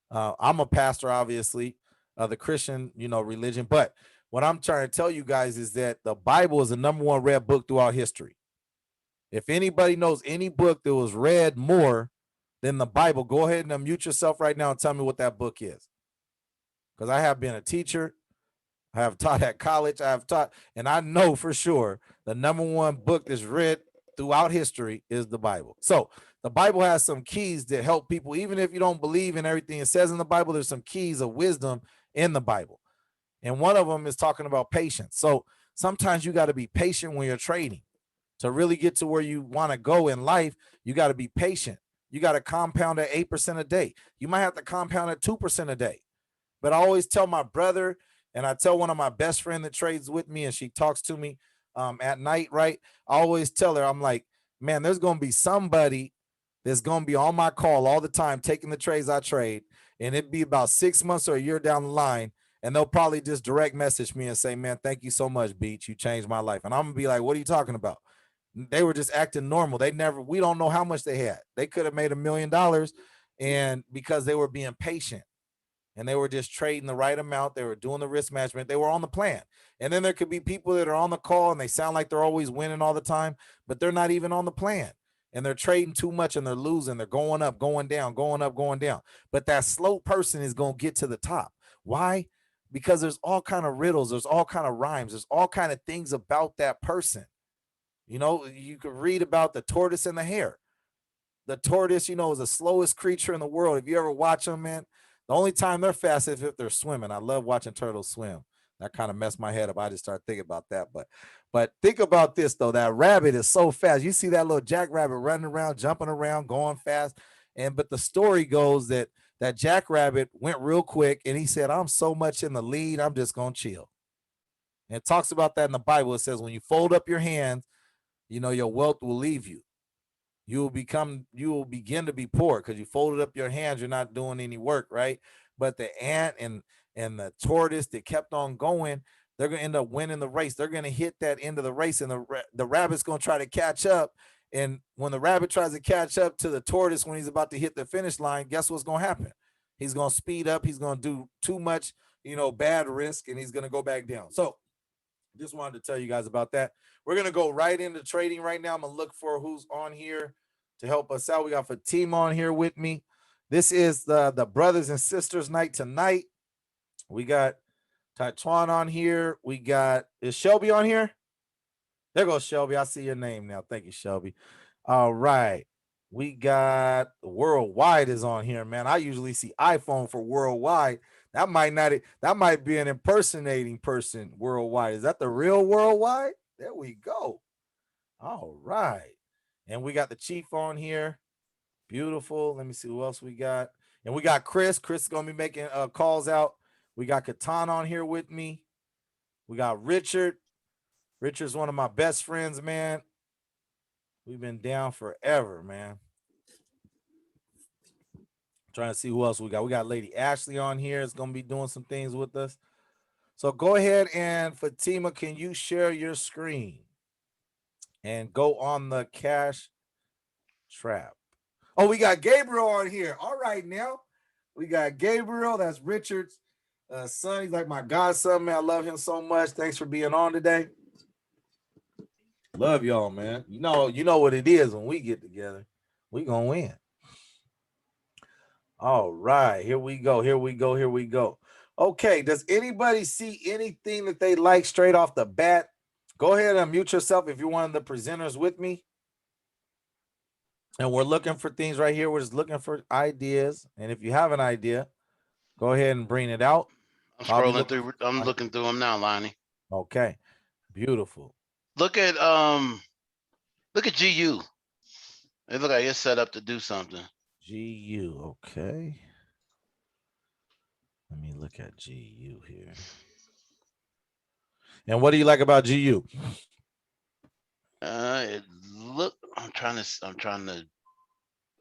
I'm a pastor, obviously, of the Christian, religion. But what I'm trying to tell you guys is that the Bible is the number 1 read book throughout history. If anybody knows any book that was read more than the Bible, go ahead and unmute yourself right now and tell me what that book is. Because I have been a teacher. I have taught at college. I have taught, and I know for sure the number 1 book that's read throughout history is the Bible. So the Bible has some keys that help people, even if you don't believe in everything it says in the Bible, there's some keys of wisdom in the Bible. And one of them is talking about patience. So sometimes you got to be patient when you're trading. To really get to where you want to go in life, you got to be patient. You got to compound at 8% a day. You might have to compound at 2% a day. But I always tell my brother, and I tell one of my best friend that trades with me, and she talks to me at night, right? I always tell her, I'm like, man, there's going to be somebody that's going to be on my call all the time, taking the trades I trade. And it'd be about 6 months or a year down the line. And they'll probably just direct message me and say, man, thank you so much, Beach. You changed my life. And I'm going to be like, what are you talking about? They were just acting normal. We don't know how much they had. They could have made $1 million, and because they were being patient and they were just trading the right amount, they were doing the risk management, they were on the plan. And then there could be people that are on the call and they sound like they're always winning all the time, but they're not even on the plan. And they're trading too much and they're losing. They're going up, going down, going up, going down. But that slow person is going to get to the top. Why? Because there's all kind of riddles, there's all kind of rhymes, there's all kind of things about that person. You could read about the tortoise and the hare. The tortoise, is the slowest creature in the world. If you ever watch them, man, the only time they're fast is if they're swimming. I love watching turtles swim. That kind of messed my head up. I just started thinking about that. But think about this though. That rabbit is so fast. You see that little jackrabbit running around, jumping around, going fast. But the story goes that jackrabbit went real quick and he said, I'm so much in the lead, I'm just gonna chill. And it talks about that in the Bible. It says when you fold up your hands, your wealth will leave you. You will begin to be poor because you folded up your hands. You're not doing any work, right? But the ant and the tortoise that kept on going, they're gonna end up winning the race. They're gonna hit that end of the race, and the rabbit's gonna try to catch up. And when the rabbit tries to catch up to the tortoise when he's about to hit the finish line, guess what's gonna happen? He's gonna speed up. He's gonna do too much, bad risk, and he's gonna go back down. So just wanted to tell you guys about that. We're gonna go right into trading right now. I'm gonna look for who's on here to help us out. We got Fatima on here with me. This is the brothers and sisters night tonight. We got Taituan on here. Is Shelby on here? There goes Shelby. I see your name now. Thank you, Shelby. All right. We got Worldwide is on here, man. I usually see iPhone for Worldwide. That might be an impersonating person. Worldwide. Is that the real Worldwide? There we go. All right. And we got the Chief on here. Beautiful. Let me see who else we got. And we got Chris. Chris is gonna be making calls out. We got Katan on here with me. We got Richard. Richard's one of my best friends, man. We've been down forever, man. Trying to see who else we got. We got Lady Ashley on here. It's gonna be doing some things with us. So go ahead and Fatima, can you share your screen and go on the cash trap? Oh, we got Gabriel on here. All right, now we got Gabriel. That's Richard's Sonny's like my godson, man. I love him so much. Thanks for being on today. Love y'all, man. You know what it is when we get together. We gonna win. All right, here we go. Here we go. Here we go. Okay, does anybody see anything that they like straight off the bat? Go ahead and mute yourself if you're one of the presenters with me. And we're looking for things right here. We're just looking for ideas. And if you have an idea, go ahead and bring it out. I'm I'll be scrolling through. I'm looking through them now, Lonnie. Okay, beautiful. Look at GU. It look like it's set up to do something. GU, okay. Let me look at GU here. And what do you like about GU? It look. I'm trying to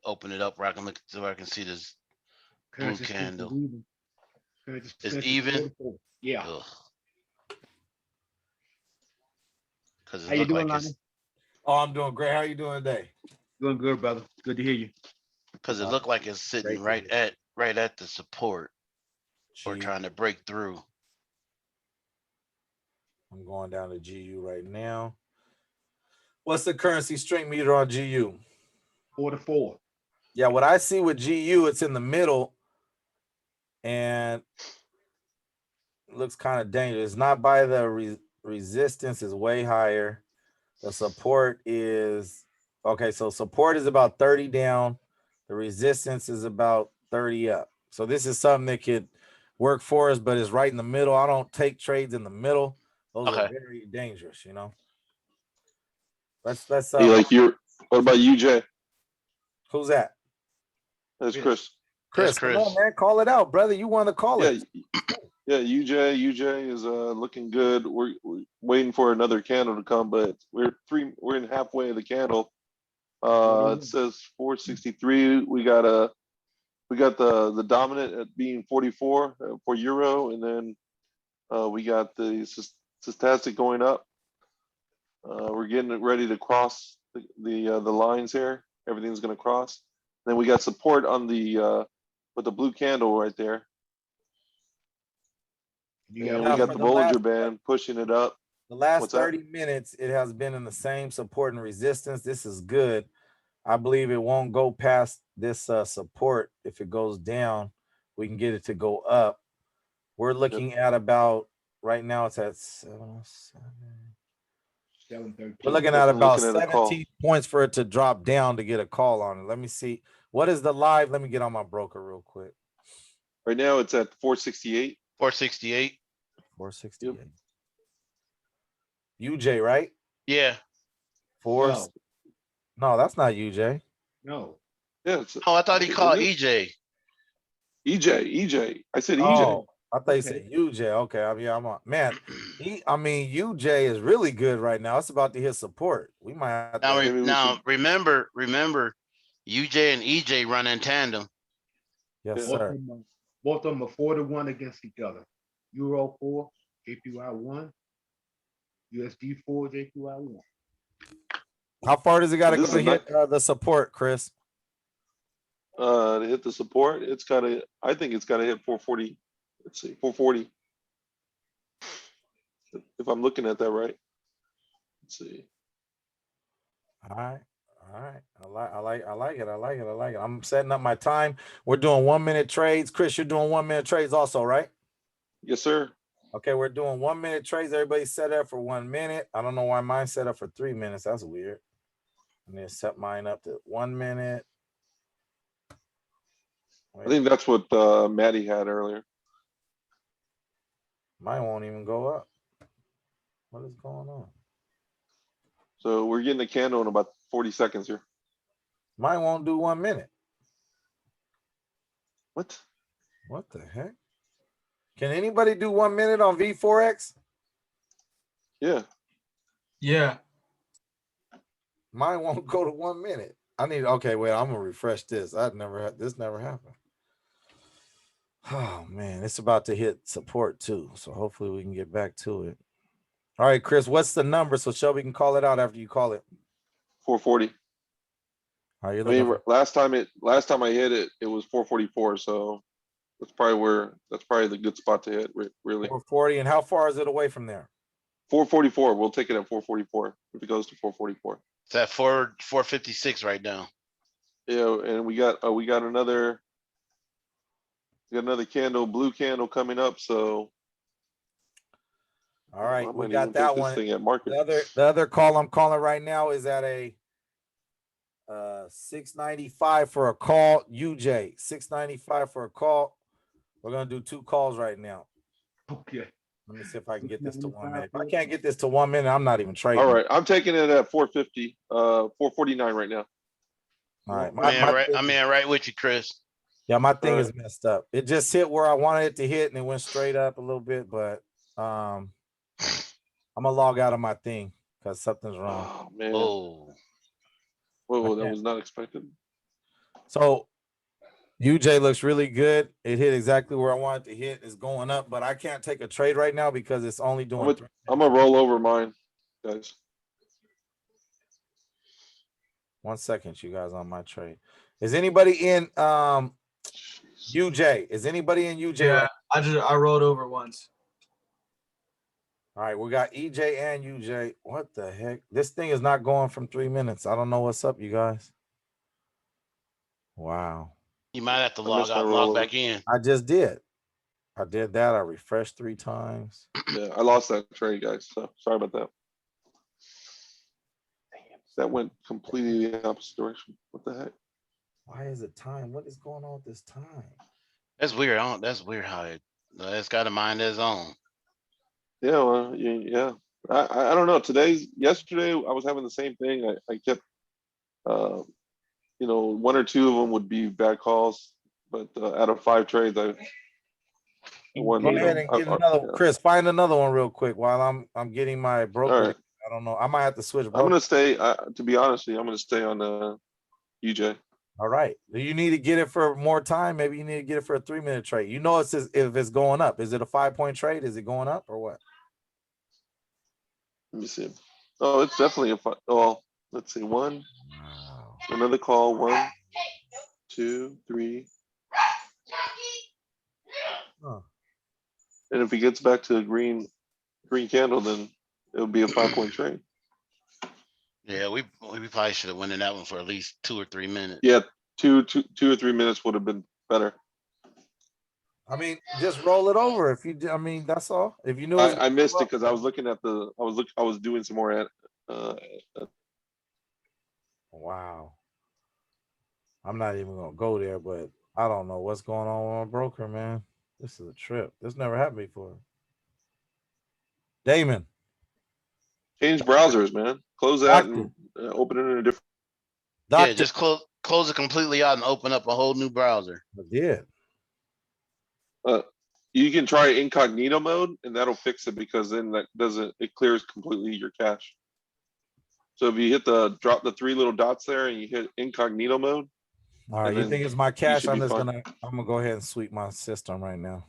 open it up where I can look so I can see this blue Current system candle. even. It's even? Yeah. Because How it you look doing, like Lonnie? it's Oh, I'm doing great. How are you doing today? Doing good, brother. Good to hear you. because it looked like it's sitting Great to right at the support or G- trying to break through. I'm going down to GU right now. What's the currency strength meter on GU? 4 to 4. Yeah, what I see with GU, it's in the middle and it looks kind of dangerous. It's not by the resistance is way higher. The support is okay. So support is about 30 down. The resistance is about 30 up. So this is something that could work for us, but it's right in the middle. I don't take trades in the middle. Those are Okay. very dangerous, you know. Let's Hey, like what about you, Jay? who's that? That's Yes. Chris. Chris, come on, Chris. man. Call it out, brother. You want to call Yeah, it. yeah, UJ is looking good. We're waiting for another candle to come, but we're in halfway of the candle. It says 463. We got the dominant at being 44 for euro, and then we got the stochastic going up. We're getting it ready to cross the lines here. Everything's going to cross. Then we got support on the with the blue candle right there. You And got we got for the the Bollinger last- Band pushing it up. The last What's that? 30 minutes, it has been in the same support and resistance. This is good. I believe it won't go past this support. If it goes down, we can get it to go up. We're looking at about right now. It's at 713. we're looking at about Looking at a call. 17 points for it to drop down to get a call on it. Let me see. What is the live? Let me get on my broker real quick. Right now it's at 468. 468. 468. UJ, right? Yeah. Four. No. No, that's not UJ. No. Yeah, it's Oh, I thought he called is EJ. EJ. I said EJ. Oh, I thought you Okay. said UJ. Okay, I'm on. Man, UJ is really good right now. It's about to hit support. We might have Now, to. Maybe we now should- remember, UJ and EJ run in tandem. Yes, Yeah. sir. Both of them are 4 to 1 against each other. Euro 4, JPY 1, USD 4, JPY 1. How far does it got to This go to is a hit the support, Chris? To hit the support, I think it's gotta hit 440. Let's see, 440. If I'm looking at that right. Let's see. All right. I like it. I'm setting up my time. We're doing 1 minute trades. Chris, you're doing 1 minute trades also, right? Yes, sir. Okay, we're doing 1 minute trades. Everybody set up for 1 minute. I don't know why mine's set up for 3 minutes. That's weird. I'm gonna set mine up to 1 minute. I think that's what Maddie had earlier. Mine won't even go up. What is going on? So we're getting a candle in about 40 seconds here. Mine won't do 1 minute. What? What the heck? Can anybody do 1 minute on V4X? Yeah. Yeah. Mine won't go to 1 minute. Okay, wait, I'm gonna refresh this. This never happened. Oh man, it's about to hit support too. So hopefully we can get back to it. All right, Chris, what's the number so Shelby can call it out after you call it? 440. Are you I looking mean, for? last time I hit it, it was 444. So That's probably the good spot to hit, really. 440, and how far is it away from there? 444, we'll take it at 444 if it goes to 444. It's at 456 right now. Yeah, and we got another candle, blue candle coming up, so. All right, I we might got even take that this one. thing at market. The other call I'm calling right now is at a 695 for a call. UJ 695 for a call. We're gonna do 2 calls right now. Okay. Let me see if I can get this to 1 695 minute. If I for- can't get this to 1 minute, I'm not even trading. All right, I'm taking it at 450, 449 right now. All right. I'm in right with you, Chris. Yeah, my thing Alright. is messed up. It just hit where I wanted it to hit and it went straight up a little bit, but I'm gonna log out of my thing because something's wrong. Oh, man. Oh, Whoa, that can't. was not expected. So UJ looks really good. It hit exactly where I wanted to hit. It's going up, but I can't take a trade right now because it's only doing I'm gonna roll over mine, guys. 1 second, you guys, on my trade. Is anybody in UJ? Is anybody in UJ? Yeah, right? I rolled over once. All right, we got EJ and UJ. What the heck? This thing is not going from 3 minutes. I don't know what's up, you guys. Wow. you might have to I log missed my out, and log rollover. back in. I just did. I did that. I refreshed 3 times. Yeah, I lost that trade, guys, so sorry about that. That went completely the opposite direction. What the heck? Why is it time? What is going on with this time? That's weird. That's weird how it's got a mind of its own. Yeah, well, yeah. I don't know. Yesterday, I was having the same thing. I kept, you know, 1 or 2 of them would be bad calls, but out of 5 trades, I won. Go you ahead know, and get I- another. yeah. Chris, find another one real quick while I'm getting my broker. All right. I don't know. I might have to switch I'm broker. gonna stay. To be honest with you, I'm gonna stay on UJ. All right. Do you need to get it for more time? Maybe you need to get it for a 3-minute trade. You know, it's if it's going up. Is it a 5-point trade? Is it going up or what? Let me see. Oh, it's definitely a fun. Oh, let's see. 1, Wow. another call. 1, 2, 3. Huh. And if he gets back to a green candle, then it'll be a 5-point trade. Yeah, we probably should have went in that one for at least 2 or 3 minutes. Yeah, 2 or 3 minutes would have been better. I mean, just roll it over. If you, I mean, that's all. If you knew, it was I missed it up, because I was looking at I was doing some more at. Wow. I'm not even gonna go there, but I don't know what's going on with my broker, man. This is a trip. This never happened before. Damon, Change browsers, man. Close that and open it in a different. Yeah, doctor, just close it completely out and open up a whole new browser. I did. You can try incognito mode, and that'll fix it because then it clears completely your cache. So if you hit drop the 3 little dots there and you hit incognito mode. All right, and you then think it's my cash? should I'm be just fine. I'm gonna go ahead and sweep my system right now.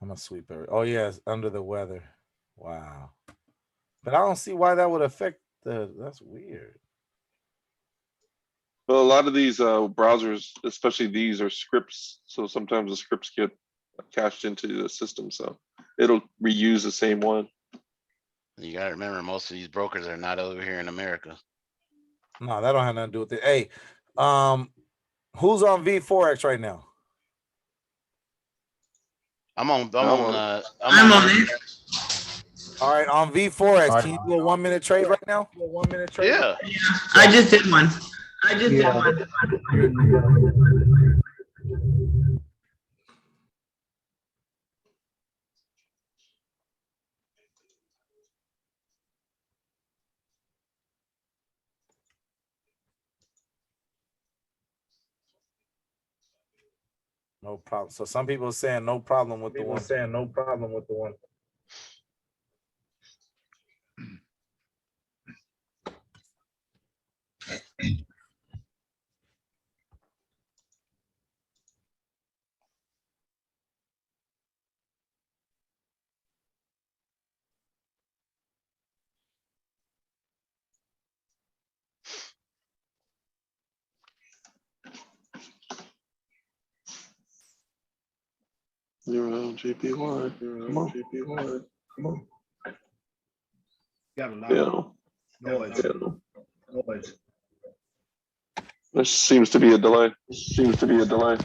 I'm gonna sweep it. Oh yeah, it's under the weather. Wow. But I don't see why that would affect that's weird. Well, a lot of these browsers, especially these, are scripts. So sometimes the scripts get cached into the system. So it'll reuse the same one. You gotta remember, most of these brokers are not over here in America. No, that don't have nothing to do with it. Hey, who's on V4X right now? I'm on it. All right, on V4X, can you do a 1-minute trade right now? Yeah. I just did one. No problem. So some people are saying no problem with the one. JPY. Come on. JPY. Come on. Got a lot Yeah. of noise. Yeah. Noise. There seems to be a delay. Seems to be a delay.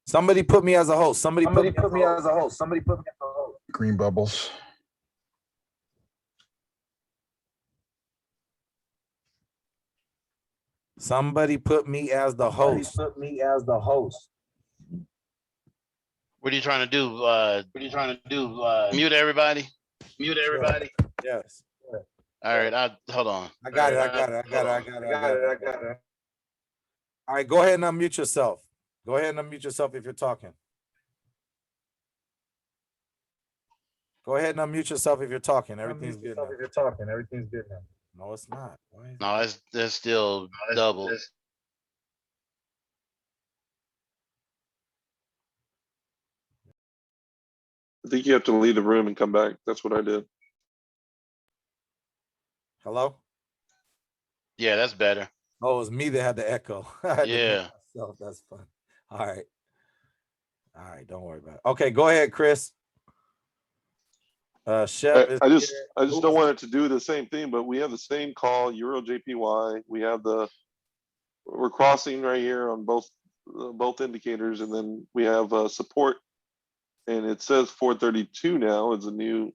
Somebody put me as a host. Somebody put me as a host. Somebody put me as a host. Green bubbles. Somebody put me as the host. Put me as the host. What are you trying to do? What are you trying to do? Mute everybody. Mute everybody. Yes. All right, hold on. I got it. I got it. I got it. All right, go ahead and unmute yourself. Go ahead and unmute yourself if you're talking. Go ahead and unmute yourself if you're talking. Everything's good now. If you're talking, everything's good now. No, it's not. Why is No, it's still double. I think you have to leave the room and come back. That's what I did. Hello? Yeah, that's better. Oh, it was me that had the echo. I had to mute Yeah. myself. That's fun. All right. All right, don't worry about it. Okay, go ahead, Chris. Shep is I just here. don't want it to do the same thing, but we have the same call, Euro JPY. We have we're crossing right here on both indicators, and then we have support, and it says 432 now is a new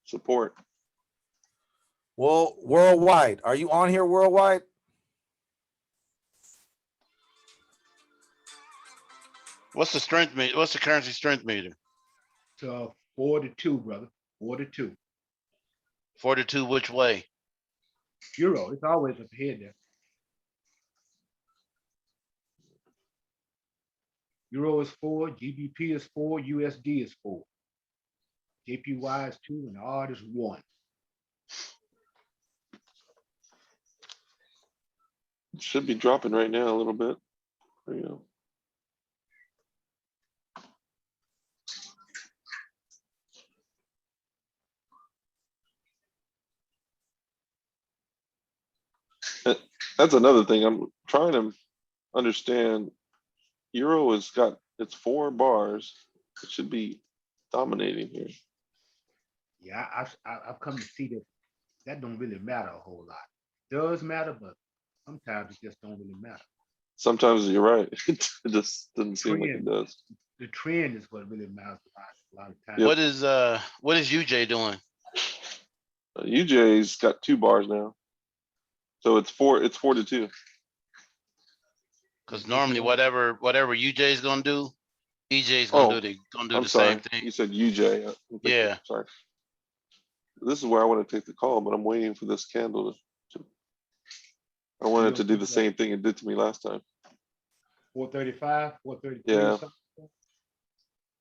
support. Well, worldwide. Are you on here worldwide? What's the strength meter? What's the currency strength meter? So 4-2, brother. 4-2. 42 which way? Euro, it's always up ahead there. Euro is 4, GBP is 4, USD is 4. JPY is 2, and ARD is 1. It should be dropping right now a little bit. There you go. That's another thing. I'm trying to understand. Euro has got its 4 bars. It should be dominating here. Yeah, I've come to see that don't really matter a whole lot. It does matter, but sometimes it just don't really matter. Sometimes you're right. It just doesn't seem like it does. The trend is what really matters a lot of times. What is UJ doing? UJ's got 2 bars now. So it's 4-2. Because normally whatever UJ is gonna do, EJ is gonna do I'm the sorry. same thing. You said UJ. I'm thinking- Yeah. Sorry. This is where I want to take the call, but I'm waiting for this candle to I wanted to do the same thing it did to me last time. 435, 433. Yeah. Something.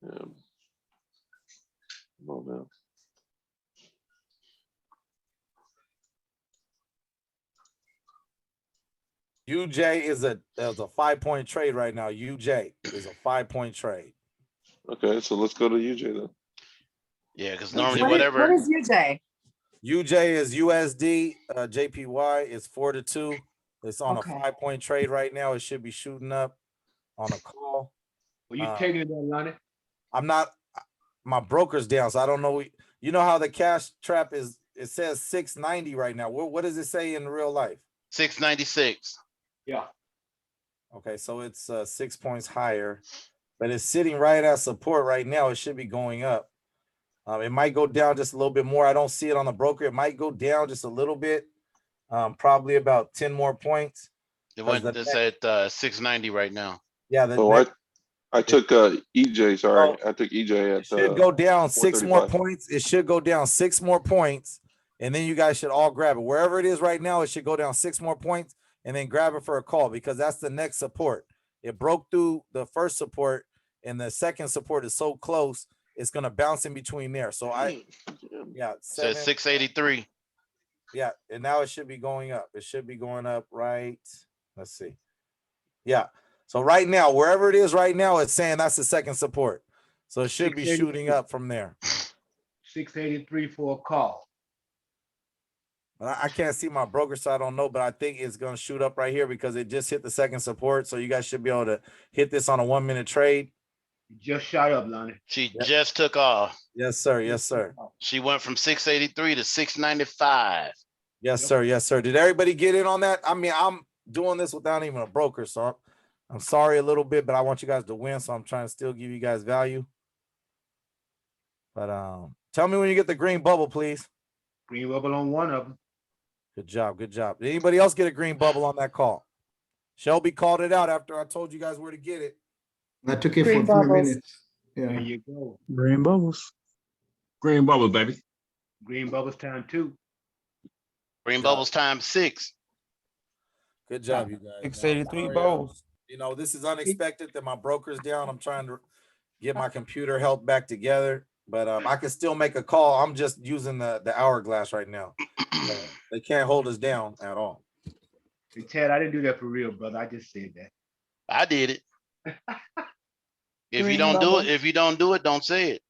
Yeah. Come on now. UJ is a 5-point trade right now. UJ is a 5-point trade. Okay, so let's go to UJ then. Yeah, because normally What whatever. is UJ? UJ is USD. JPY is 4-2. It's on Okay. a 5-point trade right now. It should be shooting up on a call. Were you taking it there, Lonnie? I'm not. My broker's down, so I don't know. You know how the cash trap is? It says 690 right now. What does it say in real life? 696. Yeah. Okay, so it's 6 points higher, but it's sitting right at support right now. It should be going up. It might go down just a little bit more. I don't see it on the broker. It might go down just a little bit, probably about 10 more points. It went. It's at 690 right now. Yeah. I took EJ. Sorry, I took EJ at. It should go down 6 more 435. points. It should go down 6 more points, and then you guys should all grab it. Wherever it is right now, it should go down 6 more points, and then grab it for a call because that's the next support. It broke through the first support, and the second support is so close, it's gonna bounce in between there. So Says 683. Yeah, and now it should be going up. It should be going up, right? Let's see. Yeah. So right now, wherever it is right now, it's saying that's the second support. So it should be shooting up from there. 683 for a call. But I can't see my broker, so I don't know. But I think it's gonna shoot up right here because it just hit the second support. So you guys should be able to hit this on a 1 minute trade. You just shot up, Lonnie. She Yep. just took off. Yes, sir. Yes, sir. She went from 683 to 695. Yes, Yep. sir. Yes, sir. Did everybody get in on that? I mean, I'm doing this without even a broker, so I'm sorry a little bit, but I want you guys to win, so I'm trying to still give you guys value. But tell me when you get the green bubble, please. Green bubble on one of them. Good job. Good job. Did anybody else get a green bubble on that call? Shelby called it out after I told you guys where to get it. I took it Green for 3 bubbles. minutes. There Yeah. you go. Green bubbles. Green bubbles, baby. Green bubbles time 2. Green job. bubbles times 6. Good job, you guys. 683 Sorry, bowls. you know, this is unexpected that my broker's down. I'm trying to get my computer health back together, but I can still make a call. I'm just using the hourglass right now. So they can't hold us down at all. Hey, Ted, I didn't do that for real, brother. I just said that. I did it. If you Green don't do bubble. it, if you don't do it, don't say it.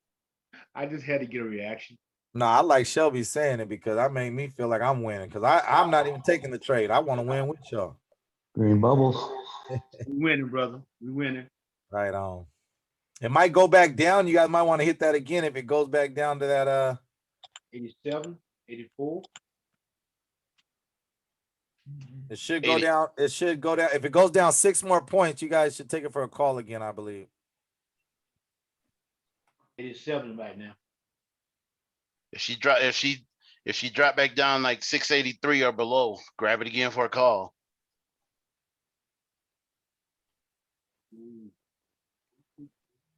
I just had to get a reaction. No, I like Shelby saying it because that made me feel like I'm winning because I'm not even taking the trade. I want to win with y'all. Green bubbles. We winning, brother. We winning. Right on. It might go back down. You guys might want to hit that again if it goes back down to that 87, 84. it should go 80. down. It should go down. If it goes down 6 more points, you guys should take it for a call again, I believe. 87 right now. If she drop back down like 683 or below, grab it again for a call.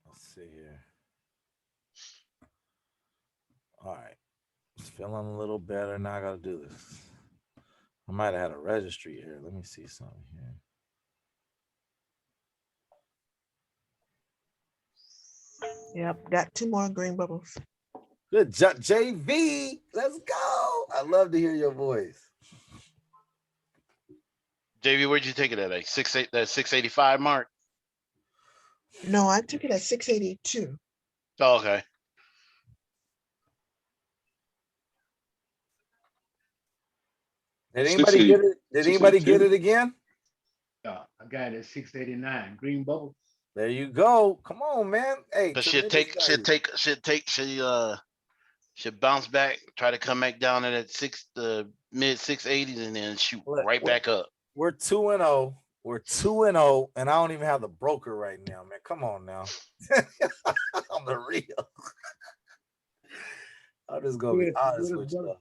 Let's see here. All right. It's feeling a little better. Now I gotta do this. I might have had a registry here. Let me see something here. Yep, got 2 more green bubbles. Good job, JV. Let's go. I love to hear your voice. JV, where'd you take it at? Like that 685 mark? No, I took it at 682. Oh, okay. Did anybody get it? Did anybody get 682? it again? I got it at 689. Green bubble. There you go. Come on, man. Hey, But should bounce back, try to come back down at that mid 680s and then shoot Look, right back up. We're 2-0. We're 2-0, and I don't even have the broker right now, man. Come on now. I'm the real. I'm just gonna be Yes, honest yes, with you. brother.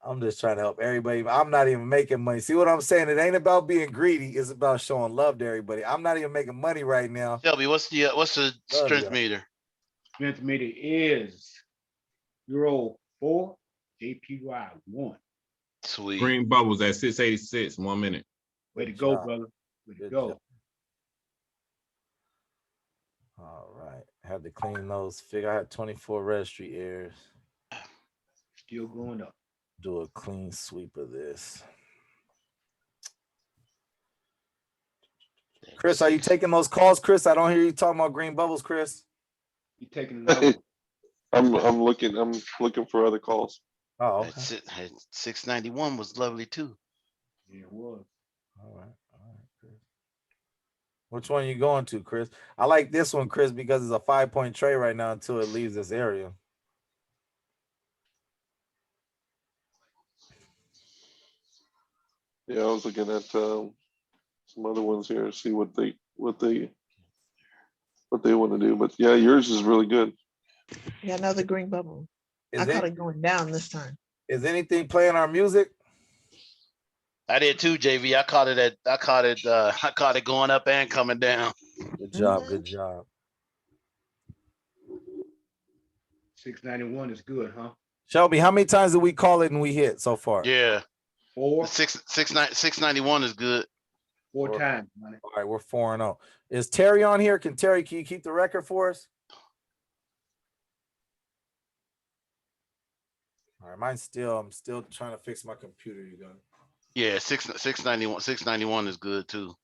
I'm just trying to help everybody. I'm not even making money. See what I'm saying? It ain't about being greedy. It's about showing love to everybody. I'm not even making money right now. Shelby, what's the strength yeah. meter? Strength meter is Euro 4, JPY 1. Sweet. Green bubbles at 686, 1 minute. Way to Good go, job. brother. Way to Good go. job. All right. Had to clean those. Figure I had 24 registry errors. Still going up. Do a clean sweep of this. Chris, are you taking those calls, Chris? I don't hear you talking about green bubbles, Chris. You taking another? I'm looking for other calls. Oh, okay. That's it. 691 was lovely too. Yeah, it was. All right, Chris. Which one are you going to, Chris? I like this one, Chris, because it's a 5-point trade right now until it leaves this area. Yeah, I was looking at some other ones here, see what they want to do. But yeah, yours is really good. Yeah, another green bubble. I Is, caught it, it going down this time. is anything playing our music? I did too, JV. I caught it going up and coming down. Good job. Mhm. Good job. 691 is good, huh? Shelby, how many times did we call it and we hit so far? Yeah. 4, 691 is good. 4 Or- times, money. All right, we're 4-0. Is Terry on here? Can you keep the record for us? All right, I'm still trying to fix my computer, you guys. Yeah, 691 is good too.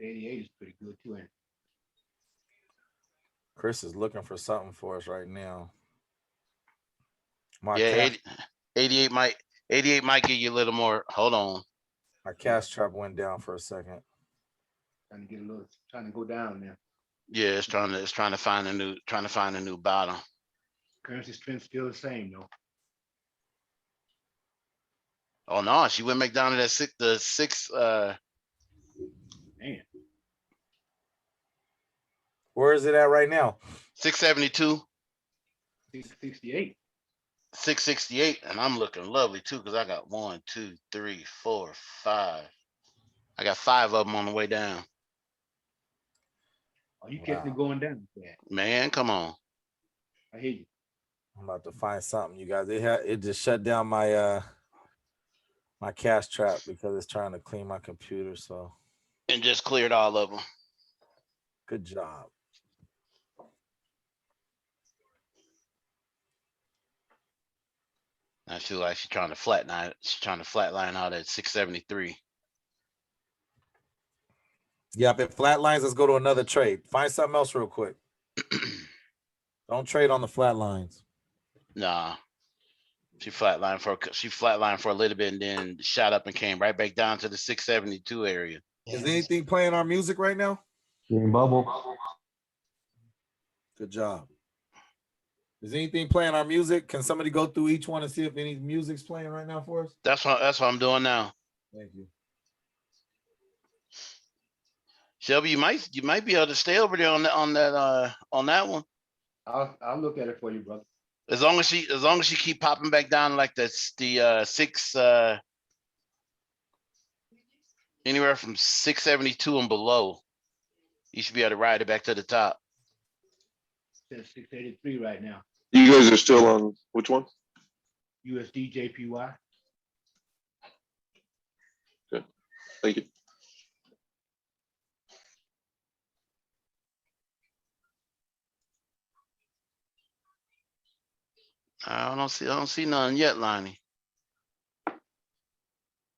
88 is pretty good too, ain't it? Chris is looking for something for us right now. My Yeah, cash, 88 might give you a little more. Hold on. my cash trap went down for a second. Trying to get a little, trying to go down there. Yeah, it's trying to find a new bottom. Currency strength still the same though. Oh no, she went back down to that six, Man, Where is it at right now? 672, 668. 668, and I'm looking lovely too, because I got 1, 2, 3, 4, 5. I got 5 of them on the way down. Are you catching Wow. it going down? Yeah, Man, come on. I hear you. I'm about to find something, you guys. It just shut down my my cash trap because it's trying to clean my computer. So And just cleared all of them. good job. I feel like she's trying to flatline out at 673. Yeah, if it flatlines, let's go to another trade. Find something else real quick. Don't trade on the flat lines. Nah. She flatlined for a little bit and then shot up and came right back down to the 672 area. Is Yes. anything playing our music right now? Green bubble. Good job. Is anything playing our music? Can somebody go through each one and see if any music's playing right now for us? That's what I'm doing now. Thank you. Shelby, you might be able to stay over there on that one. I'll look at it for you, brother. As long as she keep popping back down like that's the 6 anywhere from 672 and below, you should be able to ride it back to the top. Says 683 right now. You guys are still on which one? USD JPY. Thank you. I don't see none yet, Lonnie.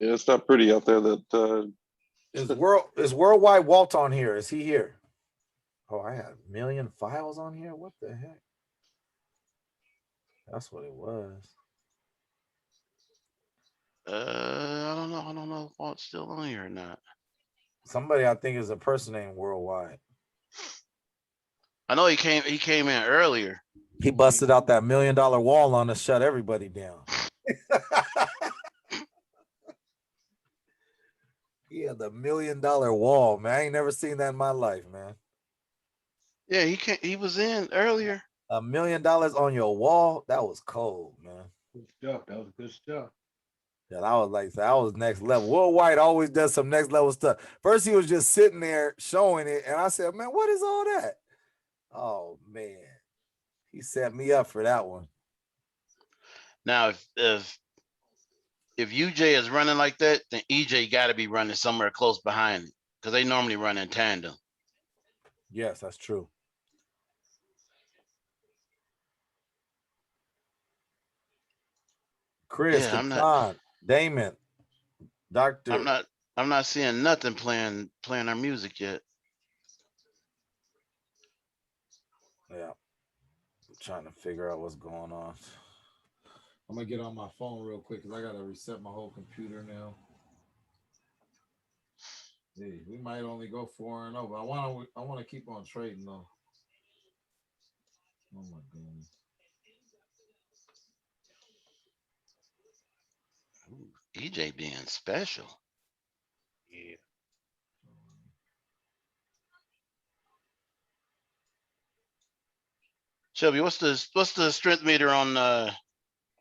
Yeah, it's not pretty out there that, Is Worldwide Walt on here? Is he here? Oh, I had a million files on here. What the heck? That's what it was. I don't know if Walt's still on here or not. Somebody I think is a person named Worldwide. I know he came in earlier. He busted out that $1 million wall on us, shut everybody down. Yeah, the $1 million wall, man. I ain't never seen that in my life, man. Yeah, he was in earlier. $1 million on your wall, that was cold, man. Good stuff. That was good stuff. Yeah, I was like, that was next level. Worldwide always does some next level stuff. First, he was just sitting there showing it, and I said, man, what is all that? Oh, man. He set me up for that one. Now, if UJ is running like that, then EJ got to be running somewhere close behind it because they normally run in tandem. Yes, that's true. Chris, Yeah, Katan, Damon, Doctor. I'm not seeing nothing playing our music yet. Yeah. I'm trying to figure out what's going on. I'm gonna get on my phone real quick because I gotta reset my whole computer now. Hey, we might only go 4-0, but I wanna keep on trading though. Oh my goodness. Ooh, EJ being special. Yeah. Shelby, what's the strength meter on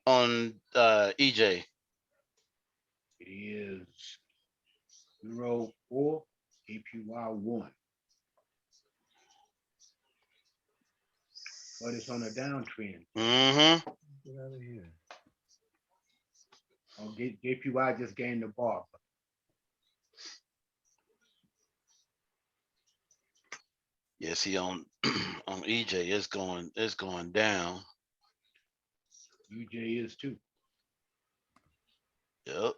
EJ? It is 04 APY 1. But it's on a downtrend. Mm-hmm. Get out of here. Oh, JPY just gained the bar. Yeah, see on on EJ it's going down. UJ is too. Yep.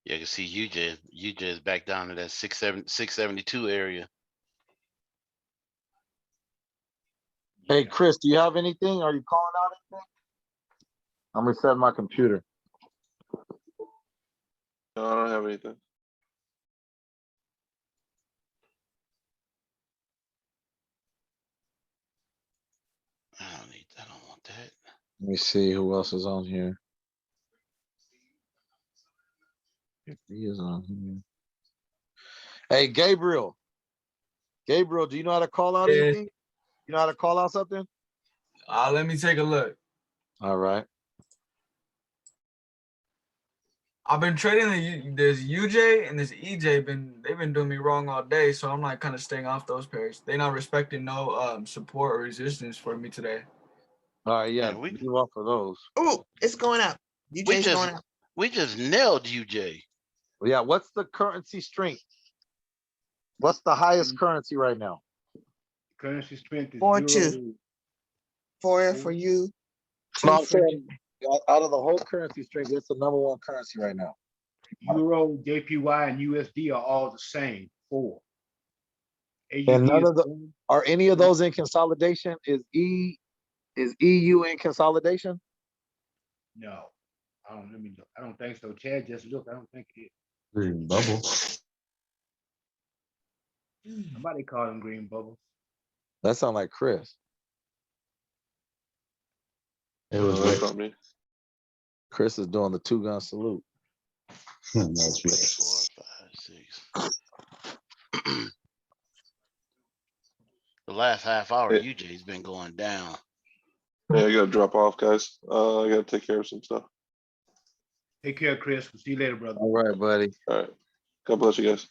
Yeah, you can see UJ is back down to that 672 area. Hey, Chris, do you have anything? Are you calling out anything? I'm resetting my computer. No, I don't have anything. I don't want that. Let me see who else is on here. He is on here. Hey, Gabriel. Gabriel, do you know how to call out Yeah. anything? You know how to call out something? Let me take a look. All right. I've been trading this UJ and this EJ. They've been doing me wrong all day, so I'm like kind of staying off those pairs. They not respecting no support or resistance for me today. All right, yeah, Man, we leave off of those. Oh, it's going up. UJ's going up. we just nailed UJ. Well, yeah, what's the currency strength? What's the highest currency right now? Currency strength is 4-2. euro. 4 for you. No, 2 I'm for saying out of the whole currency strength, what's the number one currency right now? Euro, JPY, and USD are all the same. 4. And AUD none is of the 1. are any of those in consolidation? Is EU in consolidation? No, I don't. Let me look. I don't think so. Chad, just look. I don't think it is. Green bubble. Somebody call them green bubbles. That sounds like Chris. It was That's Rick. not me. Chris is doing the 2-gun salute. That's Rick. 4, 5, 6. The last half hour, Yeah. UJ's been going down. Yeah, I gotta drop off, guys. I gotta take care of some stuff. Take care, Chris. We'll see you later, brother. All right, buddy. All right. God bless you guys.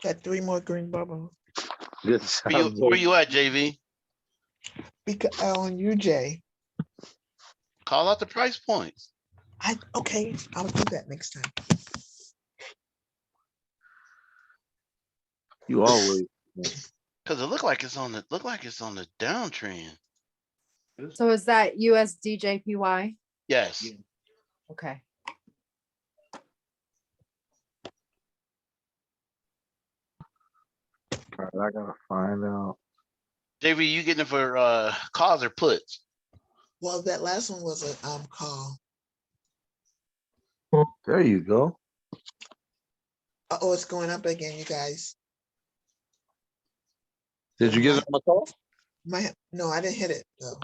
Got 3 more green bubbles. Good Where you at, JV? Because on UJ. Call out the price points. Okay, I'll do that next time. You always. Cause it look like it's on the downtrend. So is that USDJPY? Yes. Yeah. Okay. All right, I gotta find out. JV, you getting it for calls or puts? Well, that last one was a call. There you go. Oh, it's going up again, you guys. Did you get it on the call? No, I didn't hit it though.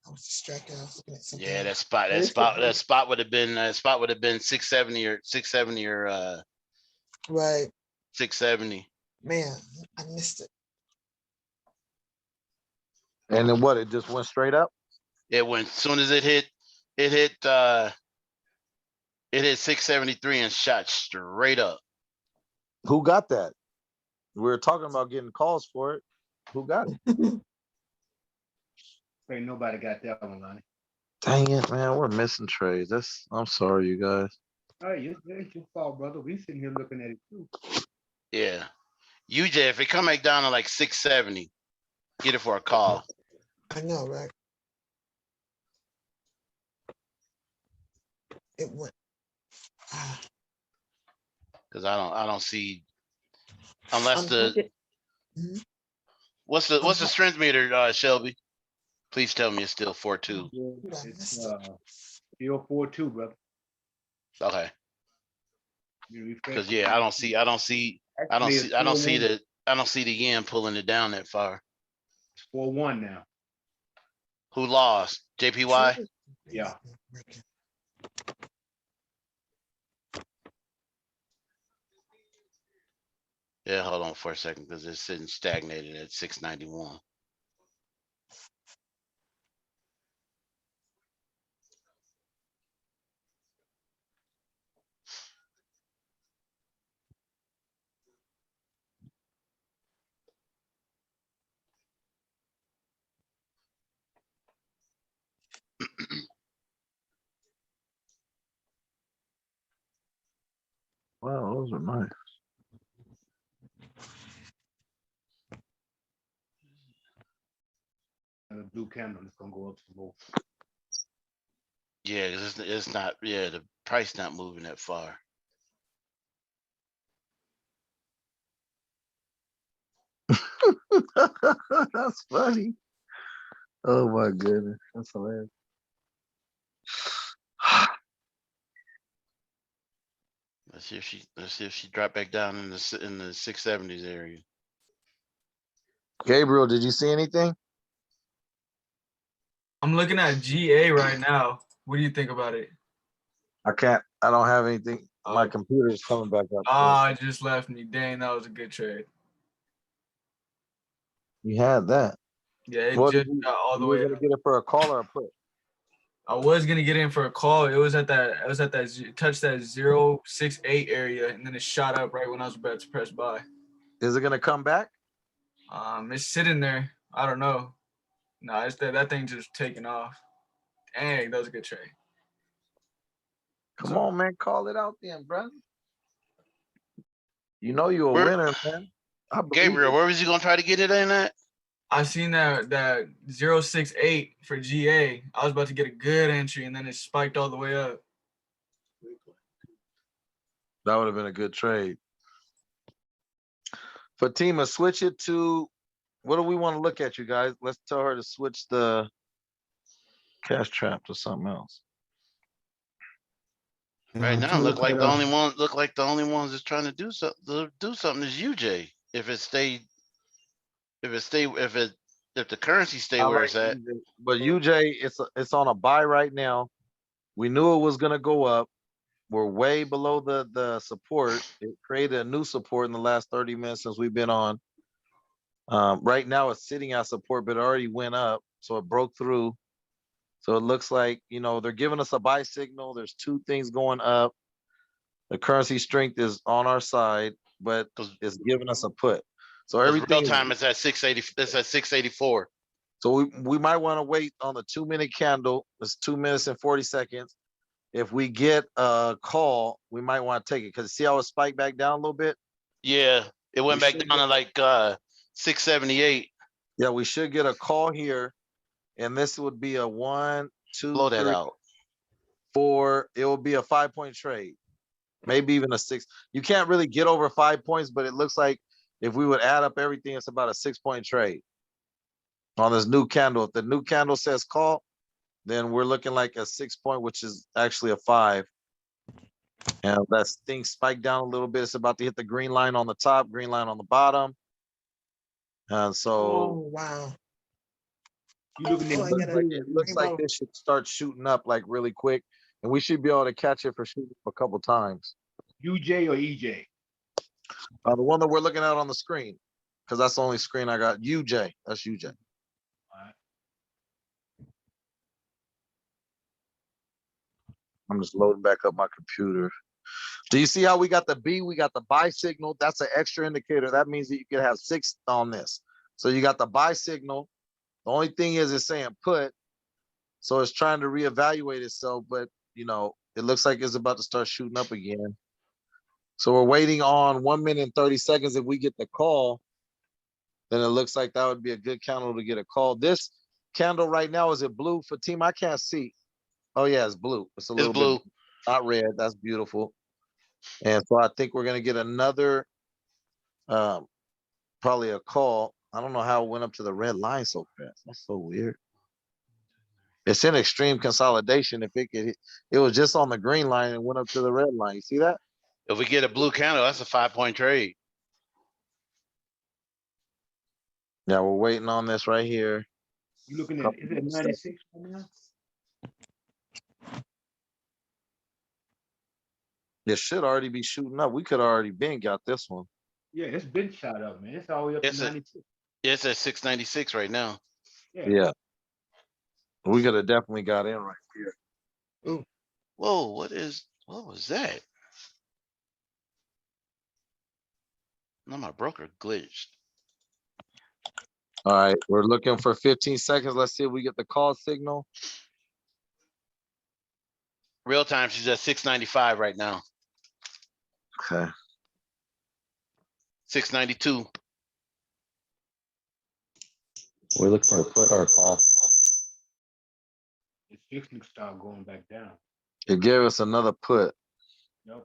I was distracted. I was looking at something. Yeah, else. that spot would have been 670 or Right, 670. man, I missed it. And then what? It just went straight up? It went, soon as it hit 673 and shot straight up. Who got that? We were talking about getting calls for it. Who got it? Ain't nobody got that one, Lonnie. Dang it, man. We're missing trades. I'm sorry, you guys. All right, it's your fault, brother. We sitting here looking at it too. Yeah. UJ, if it come back down to like 670, get it for a call. I know, right? It went. Cause I don't see, unless Mhm. what's the strength meter, Shelby? Please tell me it's still 4.2. It's still 4-2, brother. Okay. You refresh Cause it. yeah, I don't see the yen pulling it down that far. It's 4-1 now. Who lost? JPY? Yeah. Yeah, hold on for a second, because it's sitting stagnated at 691. Wow, those are nice. And the blue candle is gonna go up some more. Yeah, 'cause it's not, yeah, the price not moving that far. That's funny. Oh my goodness, that's hilarious. Let's see if she drop back down in the 670s area. Gabriel, did you see anything? I'm looking at GA right now. What do you think about it? I don't have anything. My Oh. computer is coming back up. Ah, it just left me. Dang, that was a good trade. You had that. Yeah, it What just got all the you were way gonna up. get it for a call or a put? I was gonna get in for a call. It was at that touch that 068 area, and then it shot up right when I was about to press buy. Is it gonna come back? It's sitting there. I don't know. No, it's that thing just taking off. Dang, that was a good trade. Come on, man, call it out then, bro. You know you're a Where- winner, man. I believe Gabriel, it. where was you gonna try to get it in at? I seen that 068 for GA. I was about to get a good entry, and then it spiked all the way up. That would have been a good trade. Fatima, switch it to what do we want to look at, you guys? Let's tell her to switch the cash trap to something else. Right now, look like the only ones that's trying to do something is UJ. If the currency stay I where like it's at, UJ, but UJ, it's on a buy right now. We knew it was gonna go up. We're way below the support. It created a new support in the last 30 minutes since we've been on. Right now it's sitting at support, but it already went up, so it broke through. So it looks like, they're giving us a buy signal. There's two things going up. The currency strength is on our side, but it's giving us a put. So real everything is, time it's at 680. It's at 684. so we might want to wait on the 2-minute candle. It's 2 minutes and 40 seconds. If we get a call, we might want to take it because see how it spiked back down a little bit? Yeah, it went We back should down to like 678. Yeah, we should get a call here. And this would be a 1, 2, Blow that 3, out. 4. It will be a 5-point trade. Maybe even a 6. You can't really get over 5 points, but it looks like if we would add up everything, it's about a 6-point trade on this new candle. If the new candle says call, then we're looking like a 6-point, which is actually a 5. And that thing spiked down a little bit. It's about to hit the green line on the top, green line on the bottom. And so Oh, wow. You looking Oh, at I looks gotta- like it looks like Rainbow. this should start shooting up like really quick. And we should be able to catch it for shooting a couple times. UJ or EJ? The one that we're looking at on the screen, because that's the only screen I got. UJ, that's UJ. Alright. I'm just loading back up my computer. Do you see how we got the B? We got the buy signal. That's an extra indicator. That means that you could have 6 on this. So you got the buy signal. The only thing is it's saying put. So it's trying to reevaluate itself, but it looks like it's about to start shooting up again. So we're waiting on 1 minute and 30 seconds. If we get the call, then it looks like that would be a good candle to get a call. This candle right now, is it blue? Fatima, I can't see. Oh yeah, it's blue. It's a little blue. bit, not red. That's beautiful. And so I think we're gonna get another, probably a call. I don't know how it went up to the red line so fast. That's so weird. It's in extreme consolidation. If it could, it was just on the green line and went up to the red line. You see that? If we get a blue candle, that's a 5-point trade. Yeah, we're waiting on this right here. You looking at, is it 96 right now? It should already be shooting up. We could already been got this one. Yeah, it's been shot up, man. It's all the way up It's to a- 96. It's at 696 right now. Yeah. We could have definitely got in right here. Whoa, what was that? No, my broker glitched. All right, we're looking for 15 seconds. Let's see if we get the call signal. Real time, she's at 695 right now. Okay. 692. We're looking for a put or a call. It's VIX needs to start going back down. It gave us another put. Yep.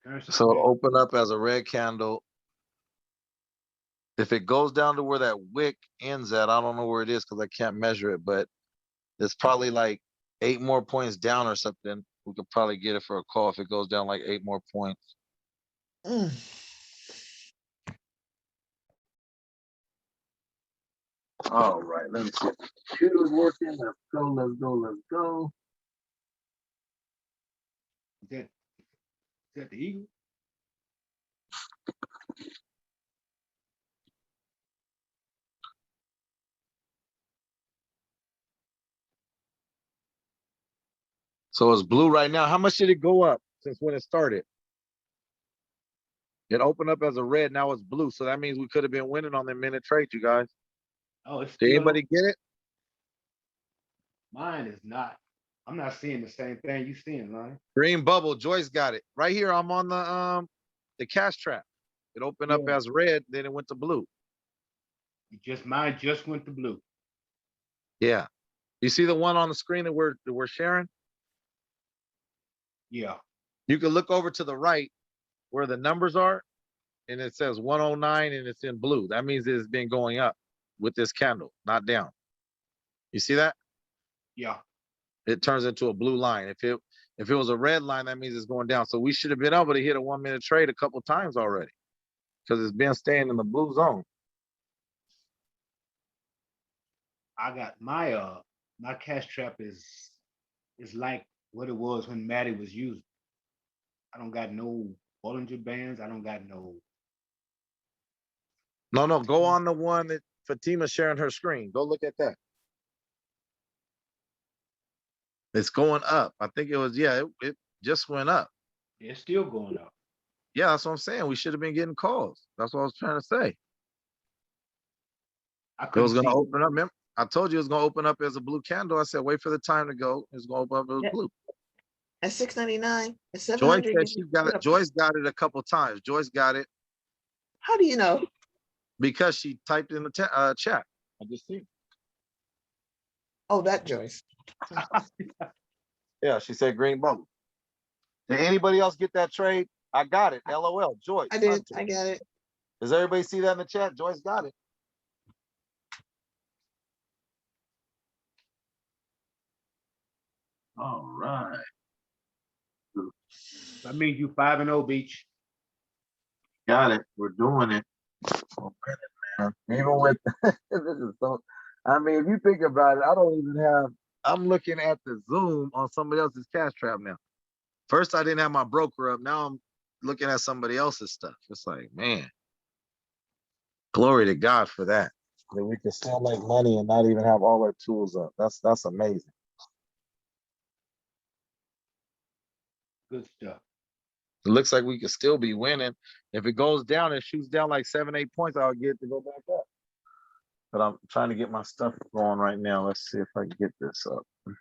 Currency So pair. open up as a red candle. If it goes down to where that wick ends at, I don't know where it is because I can't measure it, but it's probably like 8 more points down or something. We could probably get it for a call if it goes down like 8 more points. Mm. All right, let me see. Computer's working. Let's go, let's go, let's go. Is that the Eagle? So it's blue right now. How much did it go up since when it started? It opened up as a red, now it's blue. So that means we could have been winning on the minute trade, you guys. Oh, it's Did still, anybody get it? mine is not. I'm not seeing the same thing you seeing, Lonnie. Green bubble, Joyce got it. Right here, I'm on the cash trap. It opened up Yeah. as red, then it went to blue. Mine just went to blue. Yeah. You see the one on the screen that we're sharing? Yeah. You can look over to the right where the numbers are, and it says 109 and it's in blue. That means it's been going up with this candle, not down. You see that? Yeah. It turns into a blue line. If it was a red line, that means it's going down. So we should have been able to hit a 1 minute trade a couple times already because it's been staying in the blue zone. I got my cash trap is like what it was when Maddie was using. I don't got no Bollinger Bands. I don't got no. No, go on the one that Fatima's sharing her screen. Go look at that. It's going up. I think it was, yeah, it just went up. It's still going up. Yeah, that's what I'm saying. We should have been getting calls. That's what I was trying to say. I It couldn't was gonna see. open up. Remember, I told you it was gonna open up as a blue candle. I said, wait for the time to go. It's gonna open up as Yeah. blue. At 699, at Joyce 700. said she got it. Joyce got it a couple times. Joyce got it How do you know? because she typed in the chat. I just see. Oh, that Joyce. Yeah, she said green bubble. Did anybody else get that trade? I got it. LOL. Joyce. I did. Hunter. I got it. Does everybody see that in the chat? Joyce got it. All right. That means you 5-0, Beach. Got it. We're doing it. Oh, man. Even with this is so. I mean, if you think about it, I don't even have. I'm looking at the Zoom on somebody else's cash trap now. First, I didn't have my broker up. Now I'm looking at somebody else's stuff. It's like, man, glory to God for that. That we can still make money and not even have all our tools up. That's amazing. Good stuff. It looks like we could still be winning. If it goes down and shoots down like 7-8 points, I'll get it to go back up. But I'm trying to get my stuff going right now. Let's see if I can get this up. Let's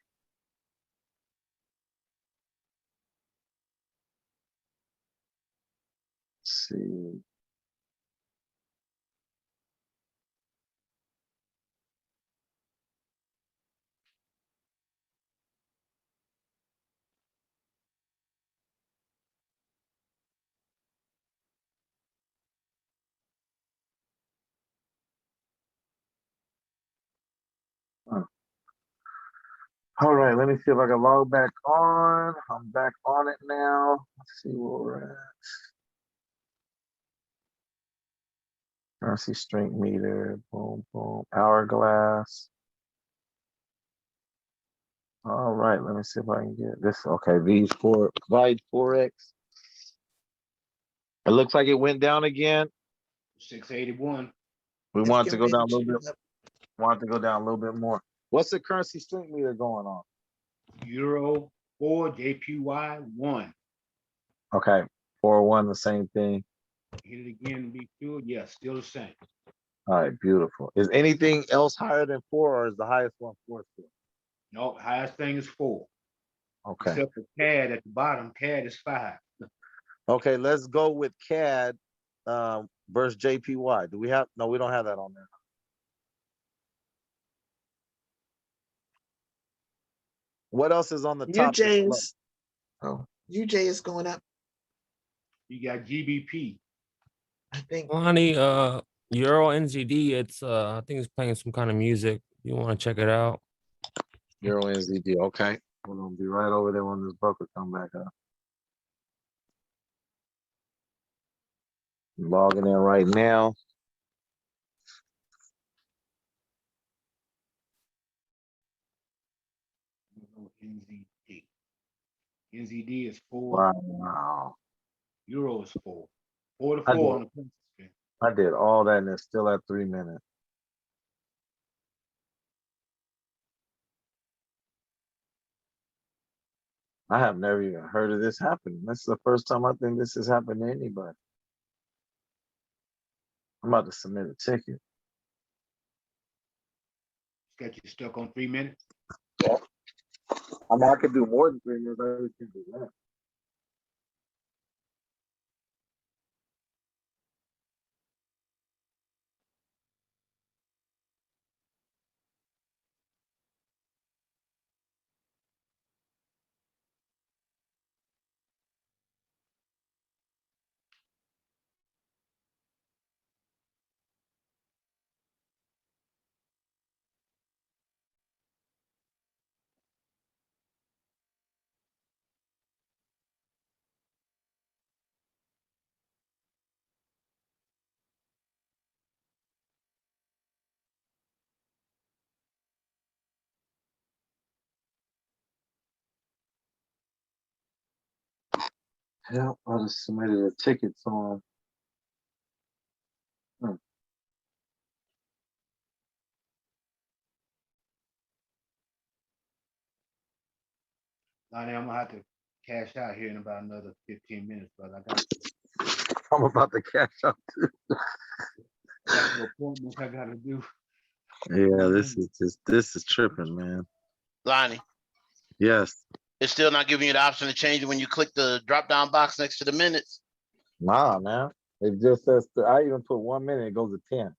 see. All right, let me see if I can log back on. I'm back on it now. Let's see where we're at. Currency strength meter, boom, boom, hourglass. All right, let me see if I can get this. Okay, these four, Vide Forex. It looks like it went down again. 681. We It's want to go getting down a ready little to bit. shoot up. Want to go down a little bit more. What's the currency strength meter going on? Euro 4, JPY 1. Okay, 4-1, the same thing. Hit it again and be sure. Yeah, still the same. All right, beautiful. Is anything else higher than 4, or is the highest one 4 still? No, highest thing is 4. Okay. Except for CAD at the bottom. CAD is 5. Okay, let's go with CAD versus JPY. Do we have? No, we don't have that on there. What else is on the top? that's UJ low? is, oh, UJ is going up, You got GBP. I think. Lonnie, Euro NZD, it's I think it's playing some kind of music. You want to check it out? Euro NZD, okay. We're gonna be right over there when this broker come back up. Logging in right now. NZD. NZD is 4. Wow. Euro is 4. 4 to I 4 did. on the princess spin. I did all that and it's still at 3 minutes. I have never even heard of this happening. This is the first time I think this has happened to anybody. I'm about to submit a ticket. Got you stuck on 3 minutes. I mean, I could do more than 3 minutes. I really can do that. Yeah, I just submitted a ticket, so Lonnie, I'm gonna have to cash out here in about another 15 minutes, brother. I got I'm about to cash out too. some appointments I gotta do. Yeah, this is tripping, man. Lonnie, Yes. it's still not giving you the option to change it when you click the drop down box next to the minutes. Nah, man. It just says, I even put 1 minute, it goes to 10.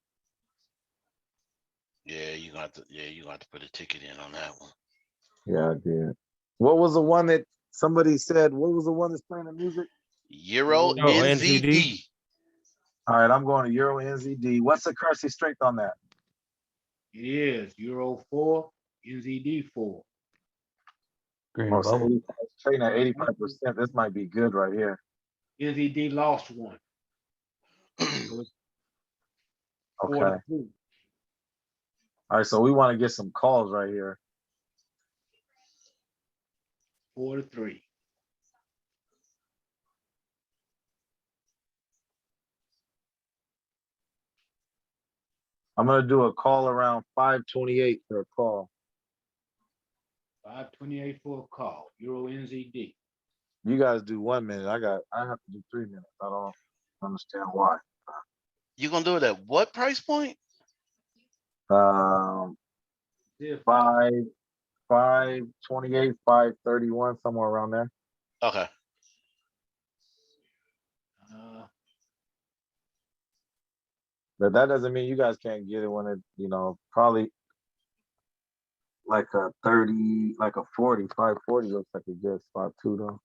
Yeah, you're gonna have to. Yeah, you're gonna have to put a ticket in on that one. Yeah, I did. What was the one that somebody said? What was the one that's playing the music? Euro Oh, NZD. All right, I'm going to Euro NZD. What's the currency strength on that? It is Euro 4, NZD 4. Green Oh, so bubble. it's trading at 85%. This might be good right here. NZD lost 1. So it's 4 Okay. to 2. All right, so we want to get some calls right here. 4 to 3. I'm gonna do a call around 5:28 for a call. 528 for a call. Euro NZD. You guys do 1 minute. I have to do 3 minutes. I don't understand why. You gonna do it at what price point? Yeah, 5:28, 5:31, somewhere around there. Okay. But that doesn't mean you guys can't get it when it, probably like a 30, like a 40, 540 looks like a good spot too, though.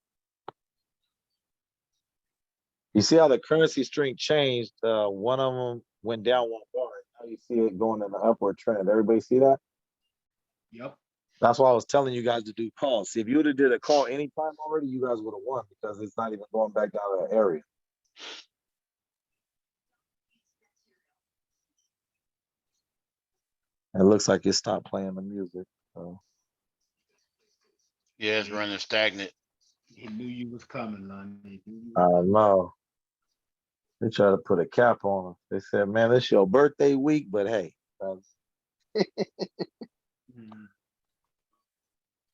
You see how the currency string changed? One of them went down 1 bar. Now you see it going in the upward trend. Everybody see that? Yep. That's why I was telling you guys to do calls. See, if you would have did a call anytime already, you guys would have won because it's not even going back down to the area. It looks like it stopped playing the music. So. Yeah, it's running stagnant. He knew you was coming, Lonnie. No. They try to put a cap on them. They said, man, this your birthday week, but hey.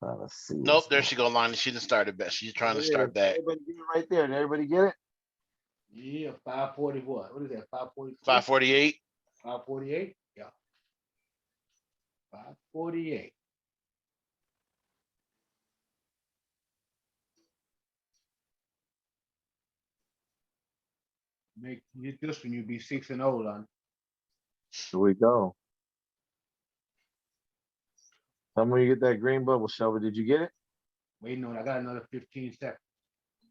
Let's see. Nope, there she go, Lonnie. She done started back. She's trying to start back. Everybody get it right there. Did everybody get it? Yeah, 540 what? What is that? 540? 548. 548? Yeah. 548. Make you hit this one, you'll be 6-0, Lonnie. Here we go. Tell me when you get that green bubble, Shelby. Did you get it? Waiting on, I got another 15 seconds,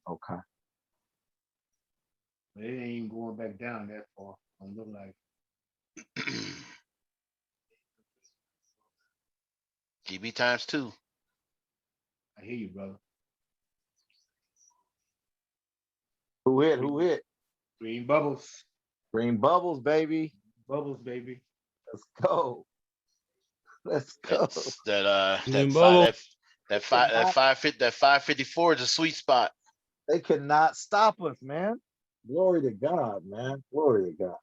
Okay. but it ain't even going back down that far. Don't look like. GB times 2. I hear you, brother. Who hit? Who hit? Green bubbles, Green bubbles, baby. bubbles, baby. Let's go. Let's go. That's that Green that bubble. five that 554 is a sweet spot. They could not stop us, man. Glory to God, man. Glory to God.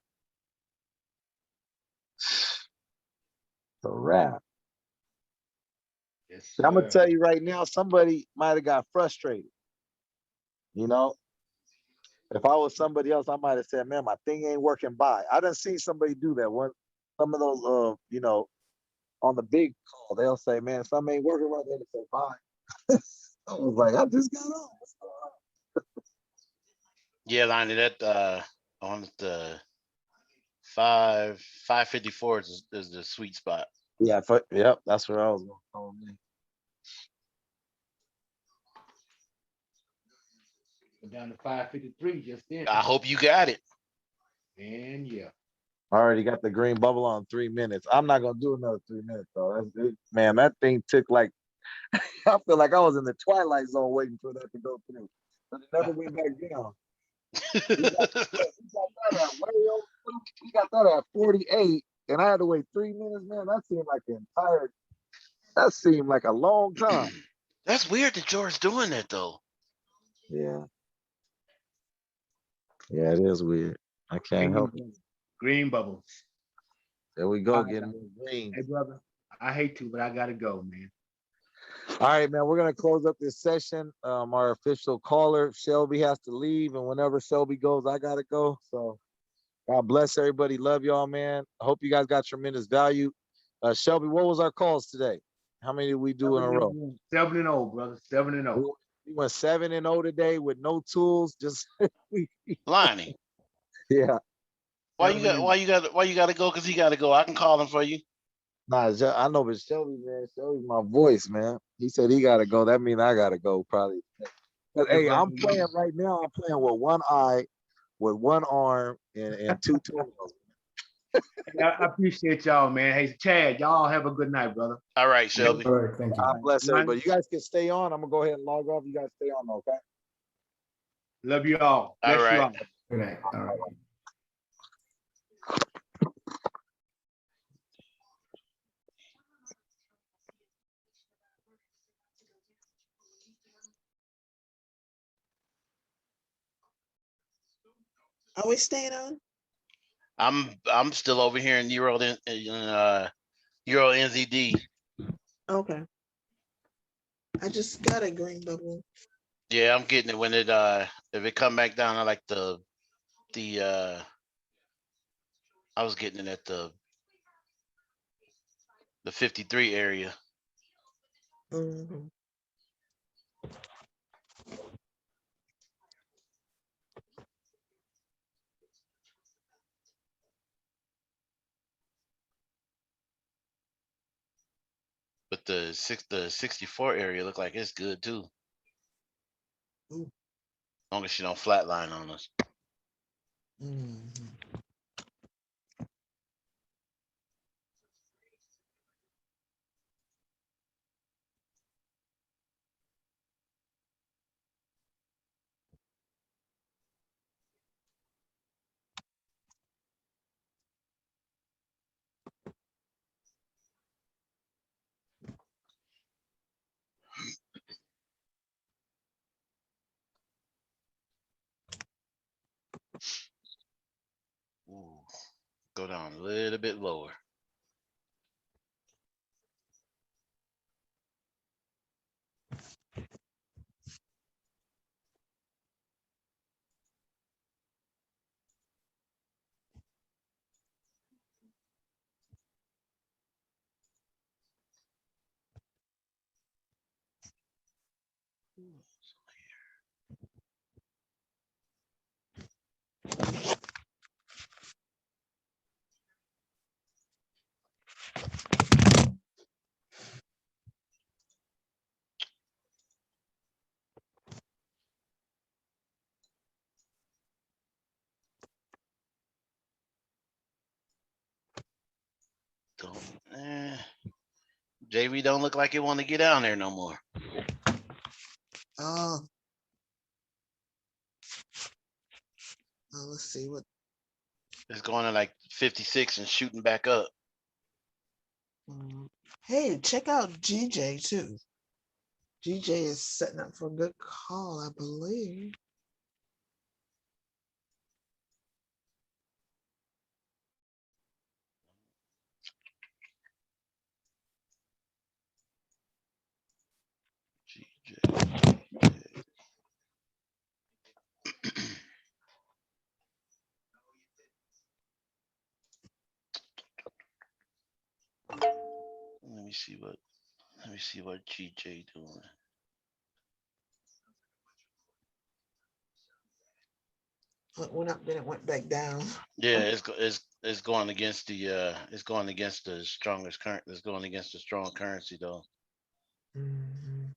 The wrap. Yes, I'm gonna sir. tell you right now, somebody might have got frustrated. You know, if I was somebody else, I might have said, "Man, my thing ain't working." By I done seen somebody do that. One, some of those, you know, on the big call, they'll say, "Man, something ain't working right there." They say, "Bye." I was like, I just got on. What's going on? Yeah, Lonnie, that on the 554 is the sweet spot. Yeah, yep, that's where I was going. Oh, man. Down to 553 just then. I hope you got it. And yeah. I already got the green bubble on 3 minutes. I'm not gonna do another 3 minutes though. That's it. Man, that thing took like I feel like I was in the twilight zone waiting for that to go through. But it never went back down. We got that at way over, we got that at 48, and I had to wait 3 minutes, man. That seemed like a long time. That's weird that George doing that though. Yeah. Yeah, it is weird. I can't help it. Green bubbles. There we go, All right, getting more green. Hey, brother, I hate to, but I gotta go, man. All right, man, we're gonna close up this session. Our official caller, Shelby, has to leave, and whenever Shelby goes, I gotta go. So God bless everybody. Love y'all, man. I hope you guys got tremendous value. Shelby, what was our calls today? How many did we do in a row? 7-0, brother. 7-0. We went 7-0 today with no tools. Just Lonnie, yeah. why you gotta go? Cause he gotta go. I can call him for you. Nah, I know, but Shelby, man, Shelby's my voice, man. He said he gotta go. That means I gotta go, probably. But hey, I'm playing right now. I'm playing with one eye, with one arm, and two toenails. I appreciate y'all, man. Hey, Chad, y'all have a good night, brother. All right, Shelby. All right, thank you. God bless everybody. You guys can stay on. I'm gonna go ahead and log off. You guys stay on, okay? Love you all. All Bless you right. all. Good night. All right. Are we staying on? I'm still over here in Euro Euro NZD. Okay. I just got a green bubble. Yeah, I'm getting it when it if it come back down. I like the I was getting it at the 53 area. Mhm. But the 64 area look like it's good too. Ooh. As long as you don't flatline on us. Mhm. Ooh, go down a little bit lower. JV don't look like it want to get down there no more. Oh. Let's see what, It's going to like 56 and shooting back up. hey, check out GJ too. GJ is setting up for a good call, I believe. Let me see what GJ doing. It went up, then it went back down. Yeah, it's going against the strongest current. It's going against the strong currency though. Mhm.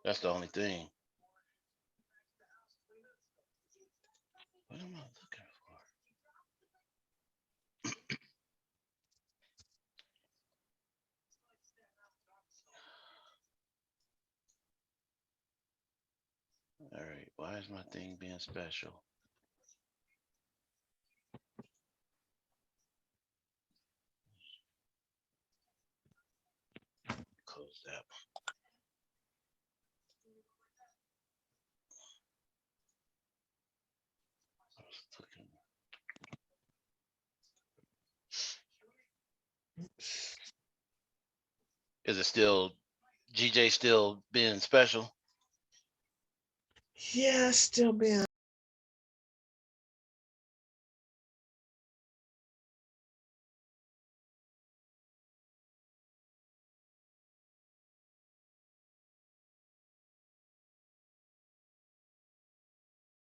That's the only thing. What am I looking for? All right, why is my thing being special? Close that one. I was looking. Is it still GJ still being special? Yeah, still being